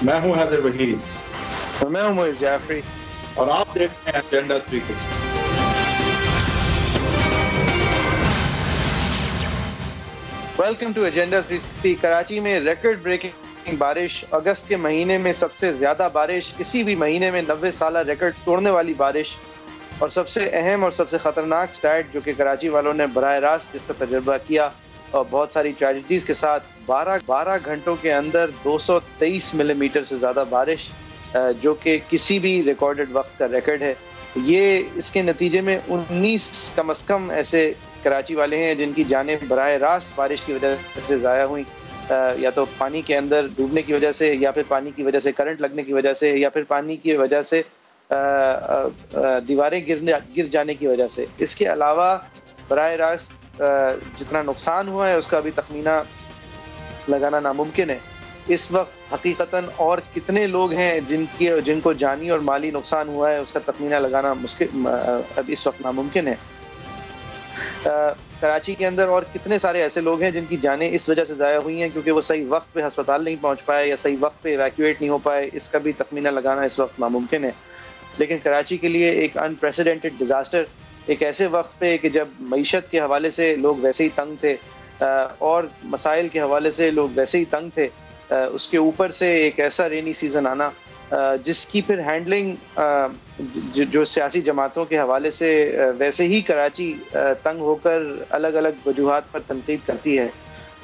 मैं हूं हैदर वहीद और मैं हूं मोइज़ जाफरी और आप देख रहे हैं agenda 360। Welcome to agenda 360। Karachi में रिकॉर्ड ब्रेकिंग बारिश, अगस्त के महीने में सबसे ज्यादा बारिश, इसी भी महीने में 90 साल रिकॉर्ड तोड़ने वाली बारिश, और सबसे अहम और सबसे खतरनाक स्टार्ट जो कि कराची वालों ने बराह रास्त जिसका तजुर्बा किया और बहुत सारी ट्रेजेडीज के साथ 12 घंटों के अंदर 223 मिलीमीटर से ज़्यादा बारिश, जो कि किसी भी रिकॉर्डेड वक्त का रिकॉर्ड है। ये इसके नतीजे में 19 कम अज़ कम ऐसे कराची वाले हैं जिनकी जानें बराह रास्त बारिश की वजह से ज़ाया हुई, या तो पानी के अंदर डूबने की वजह से, या फिर पानी की वजह से करंट लगने की वजह से, या फिर पानी की वजह से दीवारें गिर जाने की वजह से। इसके अलावा बराह रास्त जितना नुकसान हुआ है उसका अभी तखमीना लगाना नामुमकिन है। इस वक्त हकीकतन और कितने लोग हैं जिनको जानी और माली नुकसान हुआ है उसका तखमीना लगाना मुश्किल अब इस वक्त नामुमकिन है। कराची के अंदर और कितने सारे ऐसे लोग हैं जिनकी जानें इस वजह से ज़ाया हुई हैं क्योंकि वो सही वक्त पे अस्पताल नहीं पहुंच पाए या सही वक्त पे इवैक्यूएट नहीं हो पाए, इसका भी तखमीना लगाना इस वक्त नामुमकिन है। लेकिन कराची के लिए एक अनप्रेसिडेंटेड डिज़ास्टर, एक ऐसे वक्त पे कि जब मईशत के हवाले से लोग वैसे ही तंग थे और मसाइल के हवाले से लोग वैसे ही तंग थे, उसके ऊपर से एक ऐसा रेनी सीज़न आना जिसकी फिर हैंडलिंग जो सियासी जमातों के हवाले से वैसे ही कराची तंग होकर अलग अलग वजूहात पर तनकीद करती है,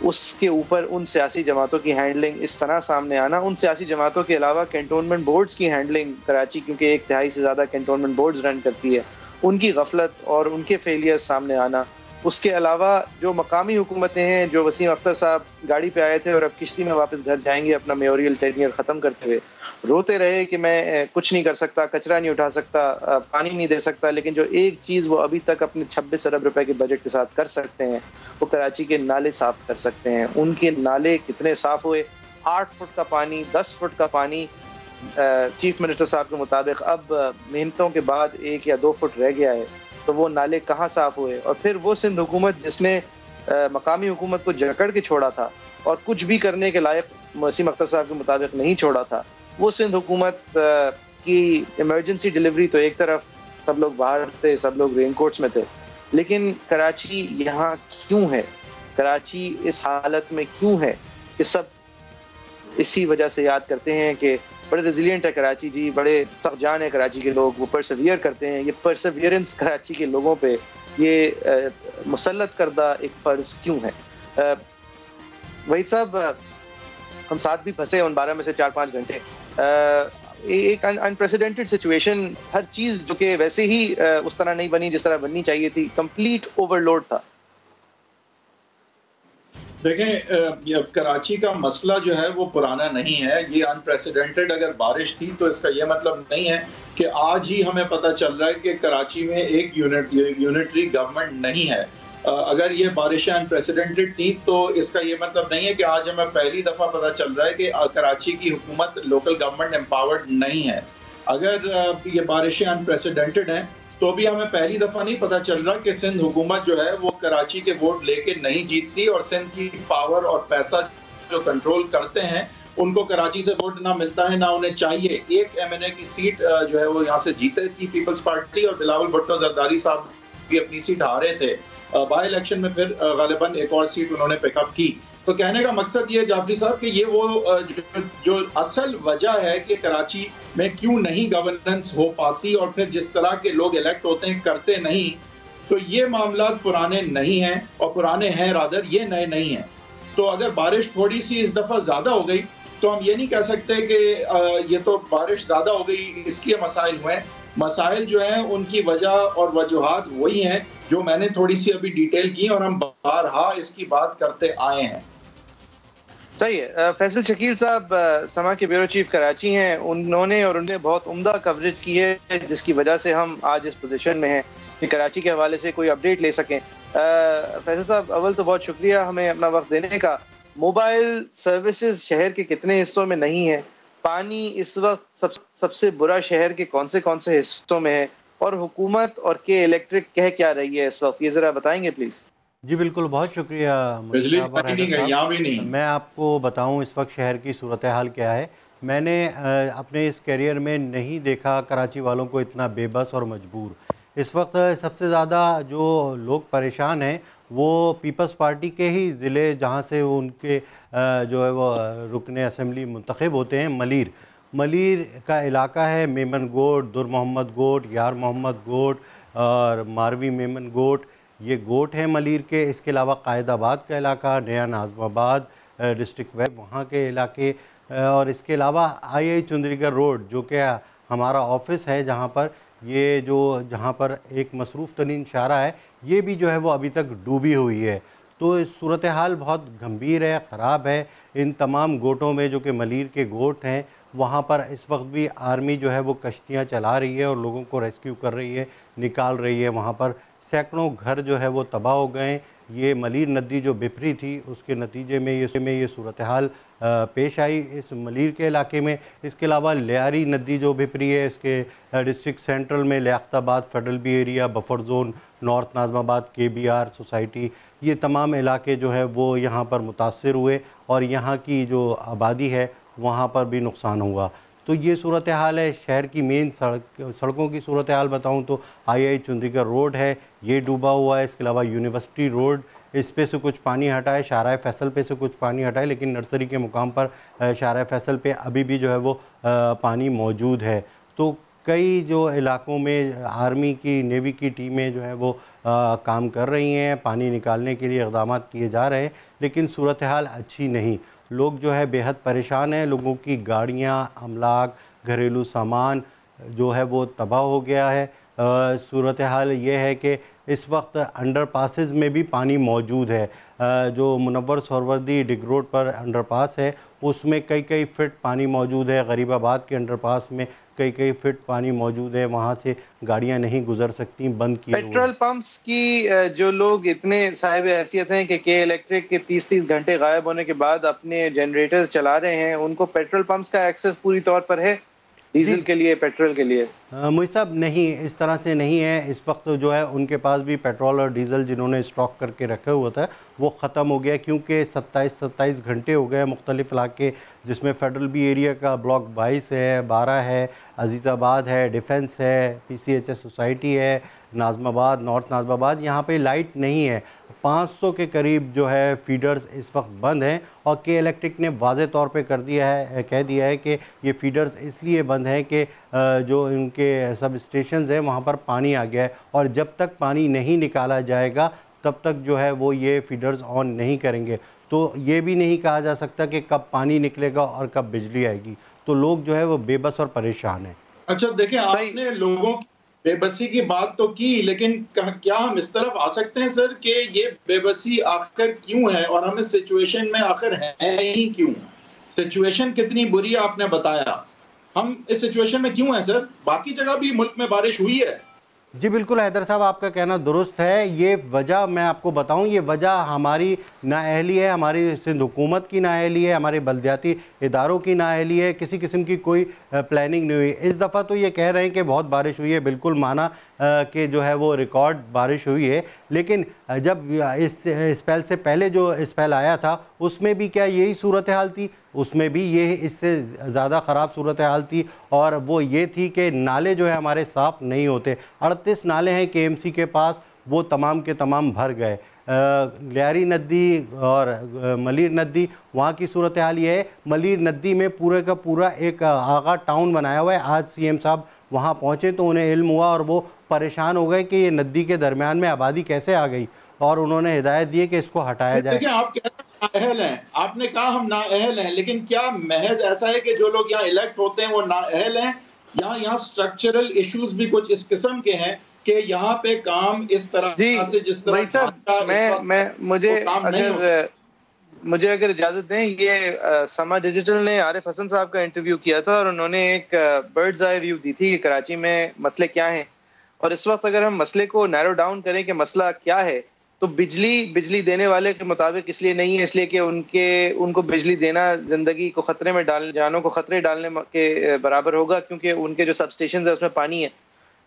उसके ऊपर उन सियासी जमातों की हैंडलिंग इस तरह सामने आना, उन सियासी जमातों के अलावा कैंटोनमेंट बोर्ड्स की हैंडलिंग, कराची क्योंकि 1/3 से ज़्यादा कैंटोनमेंट बोर्ड्स रन करती है, उनकी गफलत और उनके फेलियर सामने आना। उसके अलावा जो मकामी हुकूमतें हैं, जो वसीम अख्तर साहब गाड़ी पे आए थे और अब किश्ती में वापस घर जाएंगे अपना मेयोरियल टेन्योर ख़त्म करते हुए, रोते रहे कि मैं कुछ नहीं कर सकता, कचरा नहीं उठा सकता, पानी नहीं दे सकता, लेकिन जो एक चीज़ वो अभी तक अपने 26 अरब रुपए के बजट के साथ कर सकते हैं वो कराची के नाले साफ़ कर सकते हैं। उनके नाले कितने साफ़ हुए? 8 फुट का पानी, 10 फुट का पानी, चीफ मिनिस्टर साहब के मुताबिक अब मेहनतों के बाद 1 या 2 फुट रह गया है, तो वो नाले कहाँ साफ़ हुए? और फिर वो सिंध हुकूमत जिसने मकामी हुकूमत को जकड़ के छोड़ा था और कुछ भी करने के लायक वसीम अख्तर साहब के मुताबिक नहीं छोड़ा था, वो सिंध हुकूमत की इमरजेंसी डिलीवरी तो एक तरफ, सब लोग बाहर थे, सब लोग रेनकोट्स में थे, लेकिन कराची यहाँ क्यों है? कराची इस हालत में क्यों है? कि सब इसी वजह से याद करते हैं कि बड़े रेजिलिएंट है कराची जी, बड़े सख्त जान है कराची के लोग, वो परसेवियर करते हैं। ये परसेवियरेंस कराची के लोगों पे ये मुसल्लत करदा एक फ़र्ज़ क्यों है? वहीद साहब, हम साथ भी फंसे उन 12 में से 4-5 घंटे, एक अनप्रेसिडेंटेड सिचुएशन, हर चीज़ जो कि वैसे ही उस तरह नहीं बनी जिस तरह बननी चाहिए थी, कंप्लीट ओवरलोड था। देखें, कराची का मसला जो है वो पुराना नहीं है। ये अनप्रेसिडेंटेड अगर बारिश थी तो इसका ये मतलब नहीं है कि आज ही हमें पता चल रहा है कि कराची में एक यूनिटरी गवर्नमेंट नहीं है। अगर ये बारिशें अनप्रेसिडेंटेड थी तो इसका ये मतलब नहीं है कि आज हमें पहली दफ़ा पता चल रहा है कि कराची की हुकूमत, लोकल गवर्नमेंट एम्पावर्ड नहीं है। अगर ये बारिशें अनप्रेसिडेंटेड हैं तो भी हमें पहली दफ़ा नहीं पता चल रहा कि सिंध हुकूमत जो है वो कराची के वोट लेके नहीं जीतती और सिंध की पावर और पैसा जो कंट्रोल करते हैं उनको कराची से वोट ना मिलता है, ना उन्हें चाहिए। एक MNA की सीट जो है वो यहाँ से जीते थी पीपल्स पार्टी, और बिलावल भुट्टो जरदारी साहब भी अपनी सीट हारे थे। बाई इलेक्शन में फिर गालिबन एक और सीट उन्होंने पिकअप की। तो कहने का मकसद ये जाफरी साहब कि ये वो जो असल वजह है कि कराची में क्यों नहीं गवर्नेंस हो पाती और फिर जिस तरह के लोग इलेक्ट होते हैं करते नहीं, तो ये मामला पुराने नहीं हैं, और पुराने हैं रादर, ये नए नहीं हैं। तो अगर बारिश थोड़ी सी इस दफ़ा ज़्यादा हो गई तो हम ये नहीं कह सकते कि ये तो बारिश ज़्यादा हो गई इसलिए मसाइल हुए। मसाइल जो हैं उनकी वजह और वजूहात वही हैं जो मैंने थोड़ी सी अभी डिटेल की और हम बारहा इसकी बात करते आए हैं। सही है। फैसल शकील साहब समा के ब्यूरो चीफ कराची हैं, उन्होंने बहुत उम्दा कवरेज की है जिसकी वजह से हम आज इस पोजीशन में हैं कि कराची के हवाले से कोई अपडेट ले सकें। फैसल साहब, अव्वल तो बहुत शुक्रिया हमें अपना वक्त देने का। मोबाइल सर्विसेज शहर के कितने हिस्सों में नहीं है? पानी इस वक्त सबसे बुरा शहर के कौन से हिस्सों में है? और हुकूमत और के इलेक्ट्रिक कह क्या रही है इस वक्त, ये ज़रा बताएंगे प्लीज़। जी बिल्कुल, बहुत शुक्रिया बिजली मुश्ताबा नहीं, साहब। यहाँ भी नहीं। मैं आपको बताऊं इस वक्त शहर की सूरत हाल क्या है। मैंने अपने इस करियर में नहीं देखा कराची वालों को इतना बेबस और मजबूर। इस वक्त सबसे ज़्यादा जो लोग परेशान हैं वो पीपल्स पार्टी के ही ज़िले जहाँ से वो उनके जो है वो रुकने असम्बली मुंतखब होते हैं, मलीर का इलाका है। मेमन गोट, दुर मोहम्मद गोट, यार मोहम्मद गोट और मारवी मेमन गोट, ये गोट हैं मलीर के। इसके अलावा कायदाबाद का इलाका, नया नाज़माबाद डिस्ट्रिक्ट वेब वहाँ के इलाके, और इसके अलावा आई चुंदरीगढ़ रोड जो कि हमारा ऑफिस है जहाँ पर एक मसरूफ़ तरीन शारा है, ये भी जो है वो अभी तक डूबी हुई है। तो सूरत हाल बहुत गंभीर है, ख़राब है। इन तमाम गोटों में जो कि मलीर के गोट हैं, वहाँ पर इस वक्त भी आर्मी जो है वो कश्तियाँ चला रही है और लोगों को रेस्क्यू कर रही है, निकाल रही है। वहाँ पर सैकड़ों घर जो है वो तबाह हो गए। ये मलीर नदी जो बिफरी थी उसके नतीजे में ये सूरत हाल पेश आई इस मलीर के इलाके में। इसके अलावा लियारी नदी जो बिफरी है, इसके डिस्ट्रिक्ट सेंट्रल में Liaquatabad, federal B area, buffer zone, north Nazimabad, KBR society, ये तमाम इलाके जो है वो यहाँ पर मुतासर हुए और यहाँ की जो आबादी है वहाँ पर भी नुकसान हुआ। तो ये सूरत हाल है। शहर की मेन सड़कों की सूरत हाल बताऊँ तो आई चुंदरीगढ़ रोड है, ये डूबा हुआ है। इसके अलावा यूनिवर्सिटी रोड, इस पे से कुछ पानी हटा है, शाहराह फैसल पे से कुछ पानी हटा है, लेकिन नर्सरी के मुकाम पर शाहराह फैसल पे अभी भी जो है वो पानी मौजूद है। तो कई जो इलाकों में आर्मी की, नेवी की टीमें जो है वो काम कर रही हैं, पानी निकालने के लिए इक़दाम किए जा रहे हैं, लेकिन सूरत हाल अच्छी नहीं। लोग जो है बेहद परेशान हैं। लोगों की गाड़ियाँ, अमलाक, घरेलू सामान जो है वो तबाह हो गया है। सूरत हाल ये है कि इस वक्त अंडर पासेस में भी पानी मौजूद है। जो मुनव्वर सोहरवर्दी डिग रोड पर अंडर पास है उसमें कई फिट पानी मौजूद है। गरीबाबाद के अंडर पास में कई फिट पानी मौजूद है, वहाँ से गाड़ियाँ नहीं गुजर सकती, बंद किए हुए। पेट्रोल पंप्स की जो लोग इतने साहिब हैसियत हैं कि के इलेक्ट्रिक के 30 घंटे गायब होने के बाद अपने जनरेटर्स चला रहे हैं, उनको पेट्रोल पंप्स का एक्सेस पूरी तौर पर है डीजल के लिए, पेट्रोल के लिए? मुझे साहब नहीं, इस तरह से नहीं है। इस वक्त जो है उनके पास भी पेट्रोल और डीज़ल जिन्होंने स्टॉक करके रखे हुआ था वो ख़त्म हो गया, क्योंकि 27 घंटे हो गए मुख्तलिफ इलाके, जिसमें फेडरल बी एरिया का ब्लॉक 22 है, 12 है, अजीज़ाबाद है, डिफेंस है, PCHS सोसाइटी है, नाज़माबाद, नॉर्थ नाज़माबाद, यहाँ पे लाइट नहीं है। 500 के करीब जो है फीडर्स इस वक्त बंद हैं और के इलेक्ट्रिक ने वाज़े तौर पे कह दिया है कि ये फीडर्स इसलिए बंद हैं कि जो इनके सब स्टेशंस हैं वहाँ पर पानी आ गया है, और जब तक पानी नहीं निकाला जाएगा तब तक जो है वो ये फीडर्स ऑन नहीं करेंगे। तो ये भी नहीं कहा जा सकता कि कब पानी निकलेगा और कब बिजली आएगी। तो लोग जो है वो बेबस और परेशान हैं। अच्छा देखिए, आपने लोगों की बेबसी की बात तो की, लेकिन क्या हम इस तरफ आ सकते हैं सर कि ये बेबसी आखिर क्यों है और हम इस सिचुएशन में आखिर हैं ही क्यों? सिचुएशन कितनी बुरी आपने बताया, हम इस सिचुएशन में क्यों हैं सर? बाकी जगह भी मुल्क में बारिश हुई है। जी बिल्कुल हैदर साहब, आपका कहना दुरुस्त है। ये वजह मैं आपको बताऊं, ये वजह हमारी नाअहली है, हमारी सिंध हुकूमत की नाअहली है, हमारे बल्दियाती इदारों की नाअहली है। किसी किस्म की कोई प्लानिंग नहीं हुई। इस दफ़ा तो ये कह रहे हैं कि बहुत बारिश हुई है, बिल्कुल माना कि जो है वो रिकॉर्ड बारिश हुई है, लेकिन जब इस स्पेल से पहले जो स्पेल आया था उसमें भी क्या यही सूरत हाल थी? उसमें भी ये इससे ज़्यादा ख़राब सूरत हाल थी, और वो ये थी कि नाले जो है हमारे साफ़ नहीं होते। 38 नाले हैं KMC के पास, वो तमाम के तमाम भर गए। लियारी नदी और मलीर नदी, वहाँ की सूरत हाल ये है, मलीर नदी में पूरे का पूरा एक आगा टाउन बनाया हुआ है। आज CM साहब वहाँ पहुँचे तो उन्हें इल्म हुआ और वो परेशान हो गए कि ये नदी के दरमियान में आबादी कैसे आ गई, और उन्होंने हिदायत दी कि इसको हटाया जाए। देखिए, आप कह रहे हैं नाअहल हैं, आपने कहा हम नाअहल हैं, लेकिन क्या महज ऐसा है कि जो लोग यहाँ इलेक्ट होते हैं वो नाअहल हैं? यहाँ स्ट्रक्चरल इश्यूज भी कुछ इस किस्म के हैं कि यहाँ पे काम इस तरह से, जिस तरह मुझे अगर इजाजत दें, ये समा डिजिटल ने आरिफ हसन साहब का इंटरव्यू किया था और उन्होंने एक बर्ड्स आई व्यू दी थी कि कराची में मसले क्या हैं। और इस वक्त अगर हम मसले को नैरो डाउन करें कि मसला क्या है, तो बिजली देने वाले के मुताबिक इसलिए नहीं है, इसलिए कि उनको बिजली देना जिंदगी को खतरे में जानों को खतरे डालने के बराबर होगा, क्योंकि उनके जो सब स्टेशन है उसमें पानी है।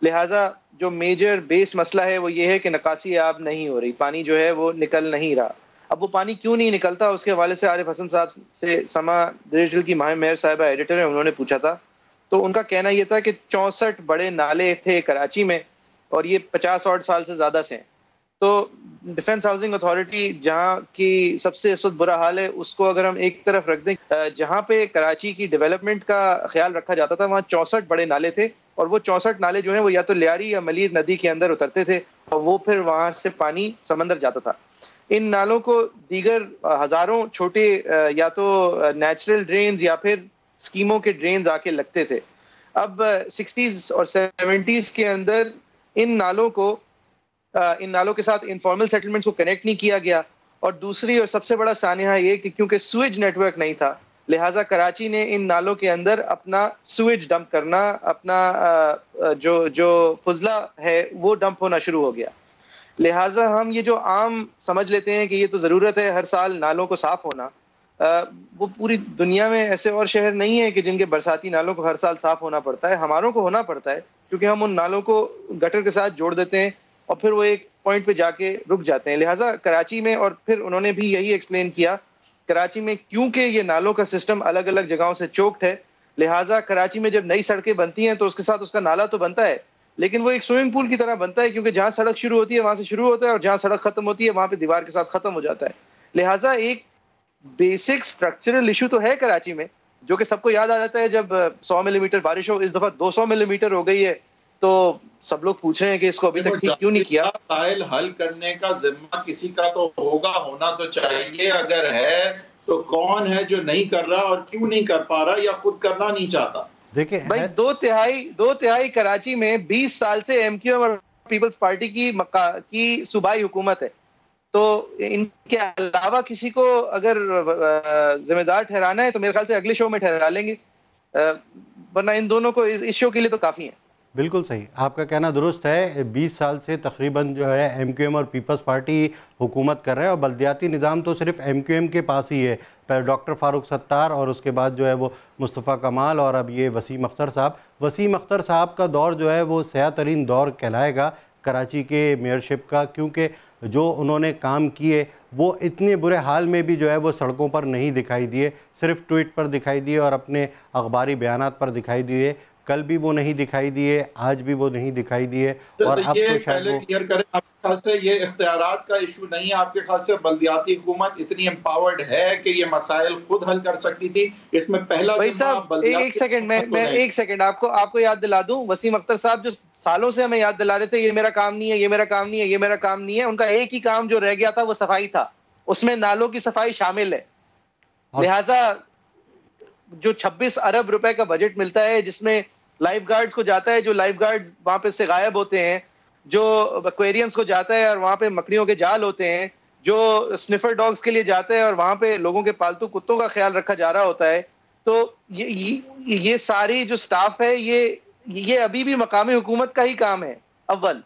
लिहाजा जो मेजर बेस मसला है वो ये है कि निकासी अब नहीं हो रही, पानी जो है वो निकल नहीं रहा। अब वो पानी क्यों नहीं निकलता, उसके हवाले से आरिफ हसन साहब से समा डिजिटल की माहिर मेहर साहिबा एडिटर है, उन्होंने पूछा था। तो उनका कहना यह था कि 64 बड़े नाले थे कराची में और ये 50 और साल से ज़्यादा से हैं। तो डिफेंस हाउसिंग अथॉरिटी जहाँ की सबसे इस वक्त बुरा हाल है, उसको अगर हम एक तरफ रख दें, जहाँ पे कराची की डेवलपमेंट का ख्याल रखा जाता था वहाँ 64 बड़े नाले थे और वो 64 नाले जो हैं वो या तो लियारी या मलीर नदी के अंदर उतरते थे और वो फिर वहाँ से पानी समंदर जाता था। इन नालों को दीगर हजारों छोटे या तो नेचुरल ड्रेन्स या फिर स्कीमों के ड्रेन्स आके लगते थे। अब 60s और 70s के अंदर इन नालों के साथ इनफॉर्मल सेटलमेंट्स को कनेक्ट नहीं किया गया और दूसरी और सबसे बड़ा सानिया ये कि क्योंकि सुएज नेटवर्क नहीं था, लिहाजा कराची ने इन नालों के अंदर अपना सुएज डंप करना, अपना जो फुजला है वो डंप होना शुरू हो गया। लिहाजा हम ये जो आम समझ लेते हैं कि ये तो ज़रूरत है हर साल नालों को साफ होना, वो पूरी दुनिया में ऐसे और शहर नहीं है कि जिनके बरसाती नालों को हर साल साफ होना पड़ता है। हमारों को होना पड़ता है क्योंकि हम उन नालों को गटर के साथ जोड़ देते हैं और फिर वो एक पॉइंट पे जाके रुक जाते हैं। लिहाजा कराची में, और फिर उन्होंने भी यही एक्सप्लेन किया, कराची में क्योंकि ये नालों का सिस्टम अलग अलग जगहों से चोक्ड है, लिहाजा कराची में जब नई सड़कें बनती हैं तो उसके साथ उसका नाला तो बनता है, लेकिन वो एक स्विमिंग पूल की तरह बनता है क्योंकि जहाँ सड़क शुरू होती है वहां से शुरू होता है और जहाँ सड़क खत्म होती है वहां पे दीवार के साथ खत्म हो जाता है। लिहाजा एक बेसिक स्ट्रक्चरल इशू तो है कराची में, जो कि सबको याद आ जाता है जब 100 मिलीमीटर बारिश हो। इस दफा 200 मिलीमीटर हो गई है, तो सब लोग पूछ रहे हैं कि इसको अभी तक ठीक क्यों नहीं किया। मसाइल हल करने का जिम्मा किसी का तो होगा, होना तो चाहिए। अगर है तो कौन है जो नहीं कर रहा और क्यों नहीं कर पा रहा या खुद करना नहीं चाहता? देखिए भाई, दो तिहाई कराची में 20 साल से एमक्यूएम और पीपल्स पार्टी की सूबाई हुकूमत है, तो इनके अलावा किसी को अगर जिम्मेदार ठहराना है तो मेरे ख्याल से अगले शो में ठहरा लेंगे, वरना इन दोनों को इस शो के लिए तो काफ़ी है। बिल्कुल सही, आपका कहना दुरुस्त है। 20 साल से तकरीबन जो है एमक्यूएम और पीपल्स पार्टी हुकूमत कर रहे हैं और बल्दियाती निज़ाम तो सिर्फ एमक्यूएम के पास ही है। पहले डॉक्टर फ़ारूक सत्तार और उसके बाद जो है वो मुस्तफ़ा कमाल और अब ये वसीम अख्तर साहब। वसीम अख्तर साहब का दौर जो है वो सया तरीन दौर कहलाएगा कराची के मेयरशिप का, क्योंकि जो उन्होंने काम किए वो इतने बुरे हाल में भी जो है वो सड़कों पर नहीं दिखाई दिए, सिर्फ ट्वीट पर दिखाई दिए और अपने अखबारी बयानात पर दिखाई दिए। कल भी वो नहीं दिखाई दिए, आज भी वो नहीं दिखाई दिए। और अब ये तो शायद पहले क्लियर करें, आपके ख्याल से ये इख्तियारात का इशू नहीं है? आपके ख्याल से बल्दियाती हुकूमत इतनी एम्पावर्ड है कि ये मसाइल खुद हल कर सकती थी? इसमें पहला एक सेकंड मैं एक सेकंड आपको याद दिला दूं। वसीम अख्तर साहब जो सालों से हमें याद दिला रहे थे ये मेरा काम नहीं है, ये मेरा काम नहीं है, ये मेरा काम नहीं है, उनका एक ही काम जो रह गया था वो सफाई था, उसमें नालों की सफाई शामिल है। लिहाजा जो 26 अरब रुपए का बजट मिलता है जिसमें लाइफ गार्ड्स को जाता है, जो लाइफ गार्ड्स वहां पे से गायब होते हैं, जो एक्वेरियम्स को जाता है और वहां पे मकड़ियों के जाल होते हैं, जो स्निफर डॉग्स के लिए जाता है और वहां पे लोगों के पालतू कुत्तों का ख्याल रखा जा रहा होता है, तो ये सारी जो स्टाफ है ये अभी भी मकामी हुकूमत का ही काम है अव्वल।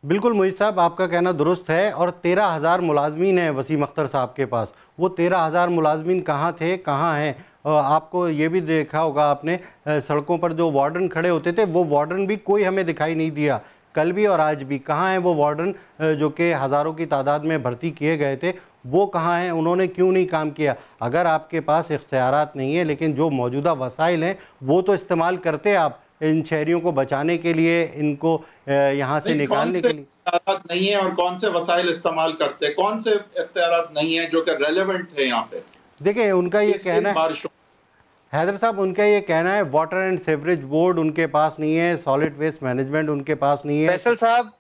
बिल्कुल मुईद साहब, आपका कहना दुरुस्त है। और 13,000 मुलाजमीन हैं वसीम अख्तर साहब के पास। वो 13,000 मुलाजमीन कहाँ थे, कहाँ हैं? आपको ये भी देखा होगा आपने, सड़कों पर जो वार्डन खड़े होते थे वो वार्डन भी कोई हमें दिखाई नहीं दिया, कल भी और आज भी। कहाँ हैं वो वार्डन जो कि हज़ारों की तादाद में भर्ती किए गए थे, वो कहाँ हैं? उन्होंने क्यों नहीं काम किया? अगर आपके पास इख्तियारात नहीं है लेकिन जो मौजूदा वसाइल हैं वो तो इस्तेमाल करते आप इन शहरियों को बचाने के लिए, इनको यहाँ से निकालने के लिए। नहीं है और कौन से वसाइल इस्तेमाल करते हैं, कौन से इख्तियारात नहीं है जो कि रेलेवेंट थे यहाँ पे? देखिए उनका ये कहना है, हैदर साहब उनका ये कहना है वाटर एंड सीवरेज बोर्ड उनके पास नहीं है, सॉलिड वेस्ट मैनेजमेंट उनके पास नहीं है। फैसल साहब,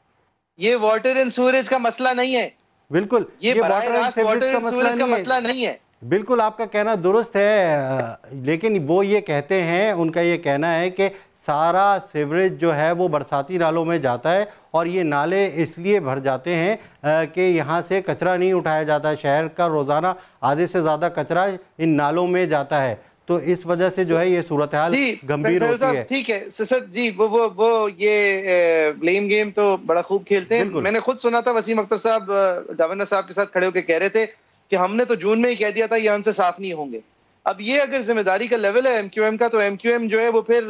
ये वाटर एंड सीवरेज का मसला नहीं है। बिल्कुल, ये वाटर एंड सीवरेज का मसला नहीं है। बिल्कुल आपका कहना दुरुस्त है, लेकिन वो ये कहते हैं, उनका ये कहना है कि सारा सीवरेज जो है वो बरसाती नालों में जाता है और ये नाले इसलिए भर जाते हैं कि यहाँ से कचरा नहीं उठाया जाता। शहर का रोज़ाना आधे से ज़्यादा कचरा इन नालों में जाता है, तो इस वजह से जो है ये सूरत हाल गंभीर होती है। ठीक है सर जी, वो ये ब्लेम गेम तो बड़ा खूब खेलते हैं। मैंने खुद सुना था वसीम अख्तर साहब गवर्नर साहब के साथ खड़े होकर कह रहे थे कि हमने तो जून में ही कह दिया था ये हमसे साफ नहीं होंगे। अब ये अगर जिम्मेदारी का लेवल है एमक्यूएम का, तो एमक्यूएम जो है वो फिर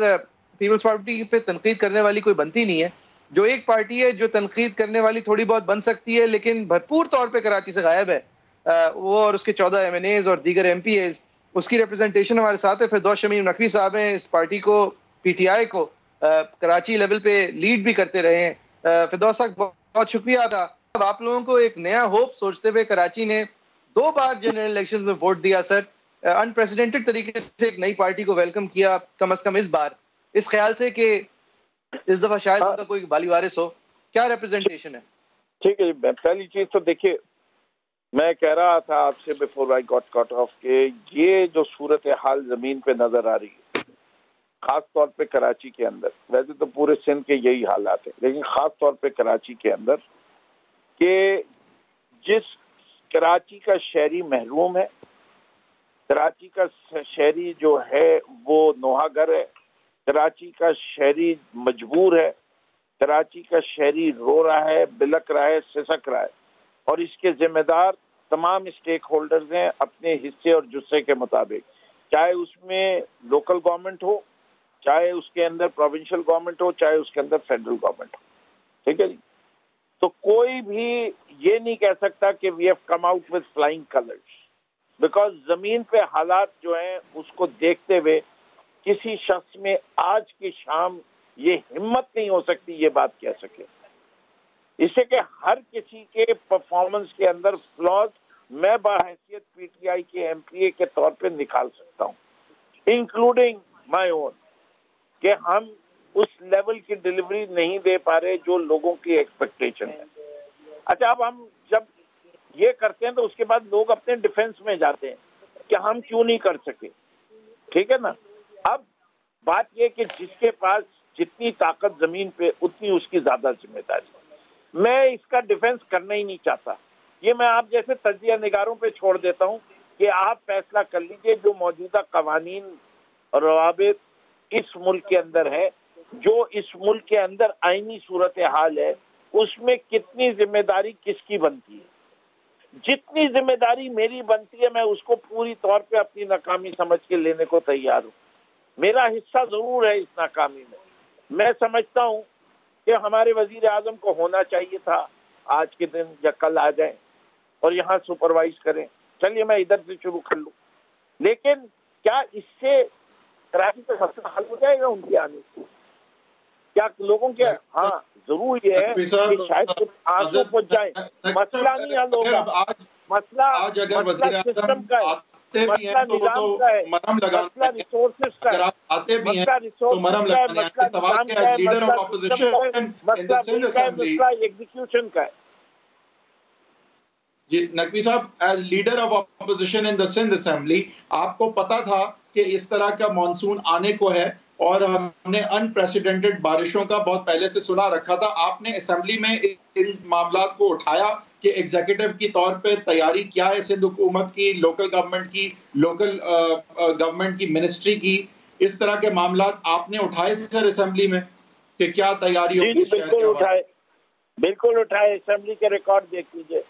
पीपल्स पार्टी पे तनकीद करने वाली कोई बनती नहीं है। जो एक पार्टी है जो तनकीद करने वाली थोड़ी बहुत बन सकती है लेकिन भरपूर तौर पे कराची से गायब है, वो और उसके 14 MNAs और दीगर MPAs, उसकी रिप्रेजेंटेशन हमारे साथ है। फिरदौस शमीम नकवी साहब हैं, इस पार्टी को, PTI को कराची लेवल पे लीड भी करते रहे हैं। फिरदौस साहब बहुत शुक्रिया था। अब आप लोगों को एक नया होप सोचते हुए कराची ने 2 बार जनरल इलेक्शंस में वोट दिया सर, अनप्रेसिडेंटेड तरीके से एक नई पार्टी को वेलकम किया, कम से कम इस बार, इस ख्याल से कि इस दफा शायद उनका कोई बाली वारिस हो। क्या रिप्रेजेंटेशन है? ठीक है, पहली चीज तो देखिए, मैं कह रहा था आपसे before I got cut off के ये जो सूरत हाल जमीन पे नजर आ रही है, खास तौर पे कराची के अंदर, वैसे तो पूरे सिंध के यही हालात है, लेकिन खास तौर पे कराची के अंदर, कि जिस कराची का शहरी महरूम है, कराची का शहरी जो है वो नोहागर है, कराची का शहरी मजबूर है, कराची का शहरी रो रहा है, बिलक रहा है, सिसक रहा है, और इसके जिम्मेदार तमाम स्टेक होल्डर्स हैं अपने हिस्से और जुस्से के मुताबिक, चाहे उसमें लोकल गवर्नमेंट हो, चाहे उसके अंदर प्रोविंशियल गवर्नमेंट हो, चाहे उसके अंदर फेडरल गवर्नमेंट हो। ठीक है जी। तो कोई भी ये नहीं कह सकता कि we have come out with flying colours, because जमीन पे हालात जो हैं उसको देखते हुए किसी शख्स में आज की शाम ये हिम्मत नहीं हो सकती ये बात कह सके, इससे कि हर किसी के परफॉर्मेंस के अंदर फ्लॉज मैं बाहैसियत PTI के MPA के तौर पे निकाल सकता हूँ, इंक्लूडिंग माय ओन, कि हम उस लेवल की डिलीवरी नहीं दे पा रहे जो लोगों की एक्सपेक्टेशन है। अच्छा, अब हम जब ये करते हैं तो उसके बाद लोग अपने डिफेंस में जाते हैं कि हम क्यों नहीं कर सके। ठीक है ना। अब बात ये कि जिसके पास जितनी ताकत जमीन पे उतनी उसकी ज्यादा जिम्मेदारी। मैं इसका डिफेंस करना ही नहीं चाहता, ये मैं आप जैसे तजिया निगारों पे छोड़ देता हूँ कि आप फैसला कर लीजिए जो मौजूदा कवानीन और रवाबित इस मुल्क के अंदर है, जो इस मुल्क के अंदर आईनी सूरत हाल है, उसमें कितनी जिम्मेदारी किसकी बनती है। जितनी जिम्मेदारी मेरी बनती है मैं उसको पूरी तौर पे अपनी नाकामी समझ के लेने को तैयार हूँ। मेरा हिस्सा जरूर है इस नाकामी में। मैं समझता हूँ कि हमारे वजीर आजम को होना चाहिए था आज के दिन या कल आ जाए और यहाँ सुपरवाइज करें। चलिए मैं इधर से शुरू कर लूँ, लेकिन क्या इससे कराची का मसला हल हो जाएगा उनके आने से? क्या लोगों के हाँ जरूर ये है कि शायद कुछ आंसू पहुंच जाए, मसला नहीं हल होगा। मसला सिस्टम का है, मसला निजाम का है, मसला रिसोर्सेज का है, मसला रिसोर्सेज का है, मसला निजाम का है, मसला एग्जीक्यूशन का है। जी नकवी साहब, as leader of opposition in the Sindh assembly, आपको पता था कि इस तरह का मॉनसून आने को है और हमने अनप्रेसिडेंटेड बारिशों का बहुत पहले से सुना रखा था। आपने असेंबली में इन मामलात को उठाया कि एग्जीक्यूटिव की तौर पे तैयारी क्या है सिंध हुकूमत की, लोकल गवर्नमेंट की, लोकल गवर्नमेंट की, मिनिस्ट्री की, इस तरह के मामलात आपने उठाए सर असेंबली में कि क्या तैयारी होगी? बिल्कुल उठाए। असेंबली के रिकॉर्ड देख लीजिए,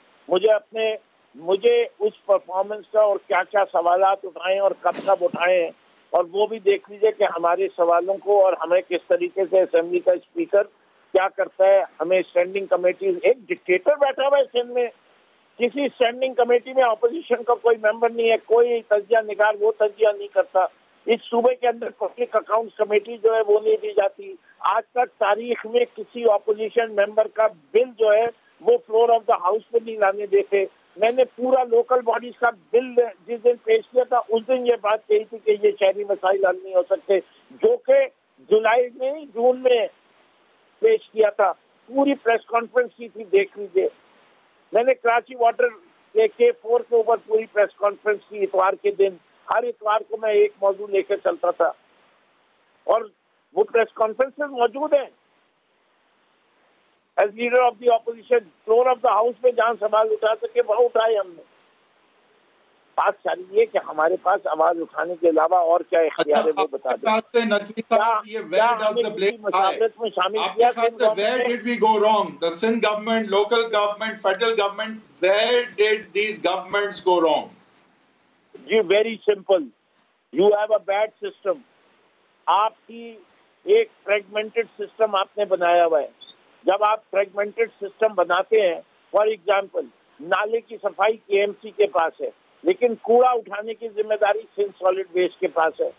मुझे उस परफॉर्मेंस का और क्या क्या सवालात उठाए और कब उठाए हैं, और वो भी देख लीजिए कि हमारे सवालों को और हमें किस तरीके से असेंबली का स्पीकर क्या करता है। हमें स्टैंडिंग कमेटी, एक डिक्टेटर बैठा हुआ है सिंध में, किसी स्टैंडिंग कमेटी में ऑपोजिशन का कोई मेंबर नहीं है, कोई तजिया निगार वो तजिया नहीं करता। इस सूबे के अंदर पब्लिक अकाउंट्स कमेटी जो है वो नहीं दी जाती। आज तक तारीख में किसी ऑपोजिशन मेंबर का बिल जो है वो फ्लोर ऑफ द हाउस पे नहीं लाने देते। मैंने पूरा लोकल बॉडीज का बिल जिस दिन पेश किया था उस दिन ये बात कही थी कि ये शहरी मसाइल हल नहीं हो सकते, जो कि जुलाई में जून में पेश किया था। पूरी प्रेस कॉन्फ्रेंस की थी, देख लीजिए। मैंने कराची वाटर K4 के ऊपर पूरी प्रेस कॉन्फ्रेंस की इतवार के दिन। हर इतवार को मैं एक मौजू लेकर चलता था और वो प्रेस कॉन्फ्रेंसेस मौजूद हैं। As leader of the opposition floor of the house में जहां सवाल उठा सके वहां उठाए हमने। बात सारी ये कि हमारे पास आवाज उठाने के अलावा और क्या इख्तियार है वो बता दें। जी very simple, you have a bad system. आपकी एक फ्रेगमेंटेड सिस्टम आपने बनाया हुआ है। जब आप फ्रेगमेंटेड सिस्टम बनाते हैं, फॉर एग्जाम्पल नाले की सफाई केएमसी के पास है, लेकिन कूड़ा उठाने की जिम्मेदारी सिंध सॉलिड वेस्ट के पास है।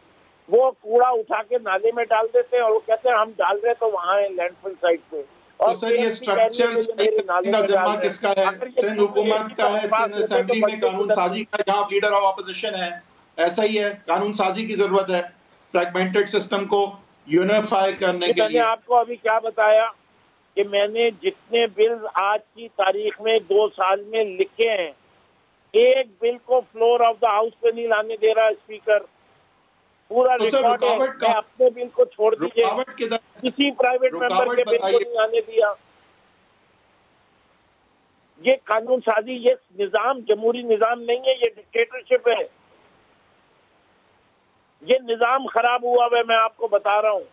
वो कूड़ा उठा के नाले में डाल देते हैं और वो कहते हैं हम डाल रहे तो वहाँ है लैंडफिल साइट पे। तो सर ये स्ट्रक्चर का जिम्मा किसका है? सिंध हुकूमत का है, सिंध असेंबली में कानून साजी का, जहाँ लीडर ऑफ ऑपोजिशन है। ऐसा ही है, कानून साजी की जरूरत है फ्रैगमेंटेड सिस्टम को यूनिफाई करने के लिए। मैंने आपको अभी क्या बताया कि मैंने जितने बिल आज की तारीख में 2 साल में लिखे हैं, एक बिल को फ्लोर ऑफ द हाउस पे नहीं लाने दे रहा स्पीकर। पूरा तो रिकॉर्ड है। मैं अपने बिल को छोड़ दीजिए, किसी प्राइवेट मेंबर के बिल को नहीं आने दिया। ये कानून साजी, ये निजाम जमहूरी निजाम नहीं है, ये डिक्टेटरशिप है। ये निजाम खराब हुआ है, मैं आपको बता रहा हूँ,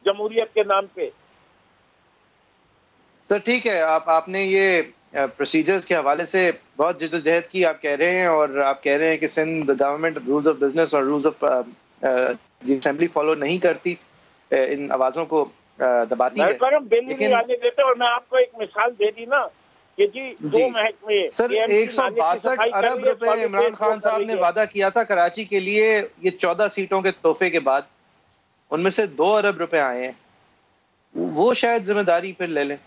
जमहूरियत के नाम पे। सर ठीक है, आपने ये प्रोसीजर्स के हवाले से बहुत जिद्दोजहद की आप कह रहे हैं, और आप कह रहे हैं कि Sindh government rules of business और रूल्स ऑफ असेंबली फॉलो नहीं करती, इन आवाज़ों को दबाती है। बिल नहीं आने देते। और मैं आपको एक मिसाल दे दी ना कि जी 2 महकमे, सर 162 अरब रुपए इमरान खान साहब ने वादा किया था कराची के लिए, ये 14 सीटों के तोहफे के बाद उनमें से 2 अरब रुपए आए हैं। वो शायद जिम्मेदारी फिर ले लें।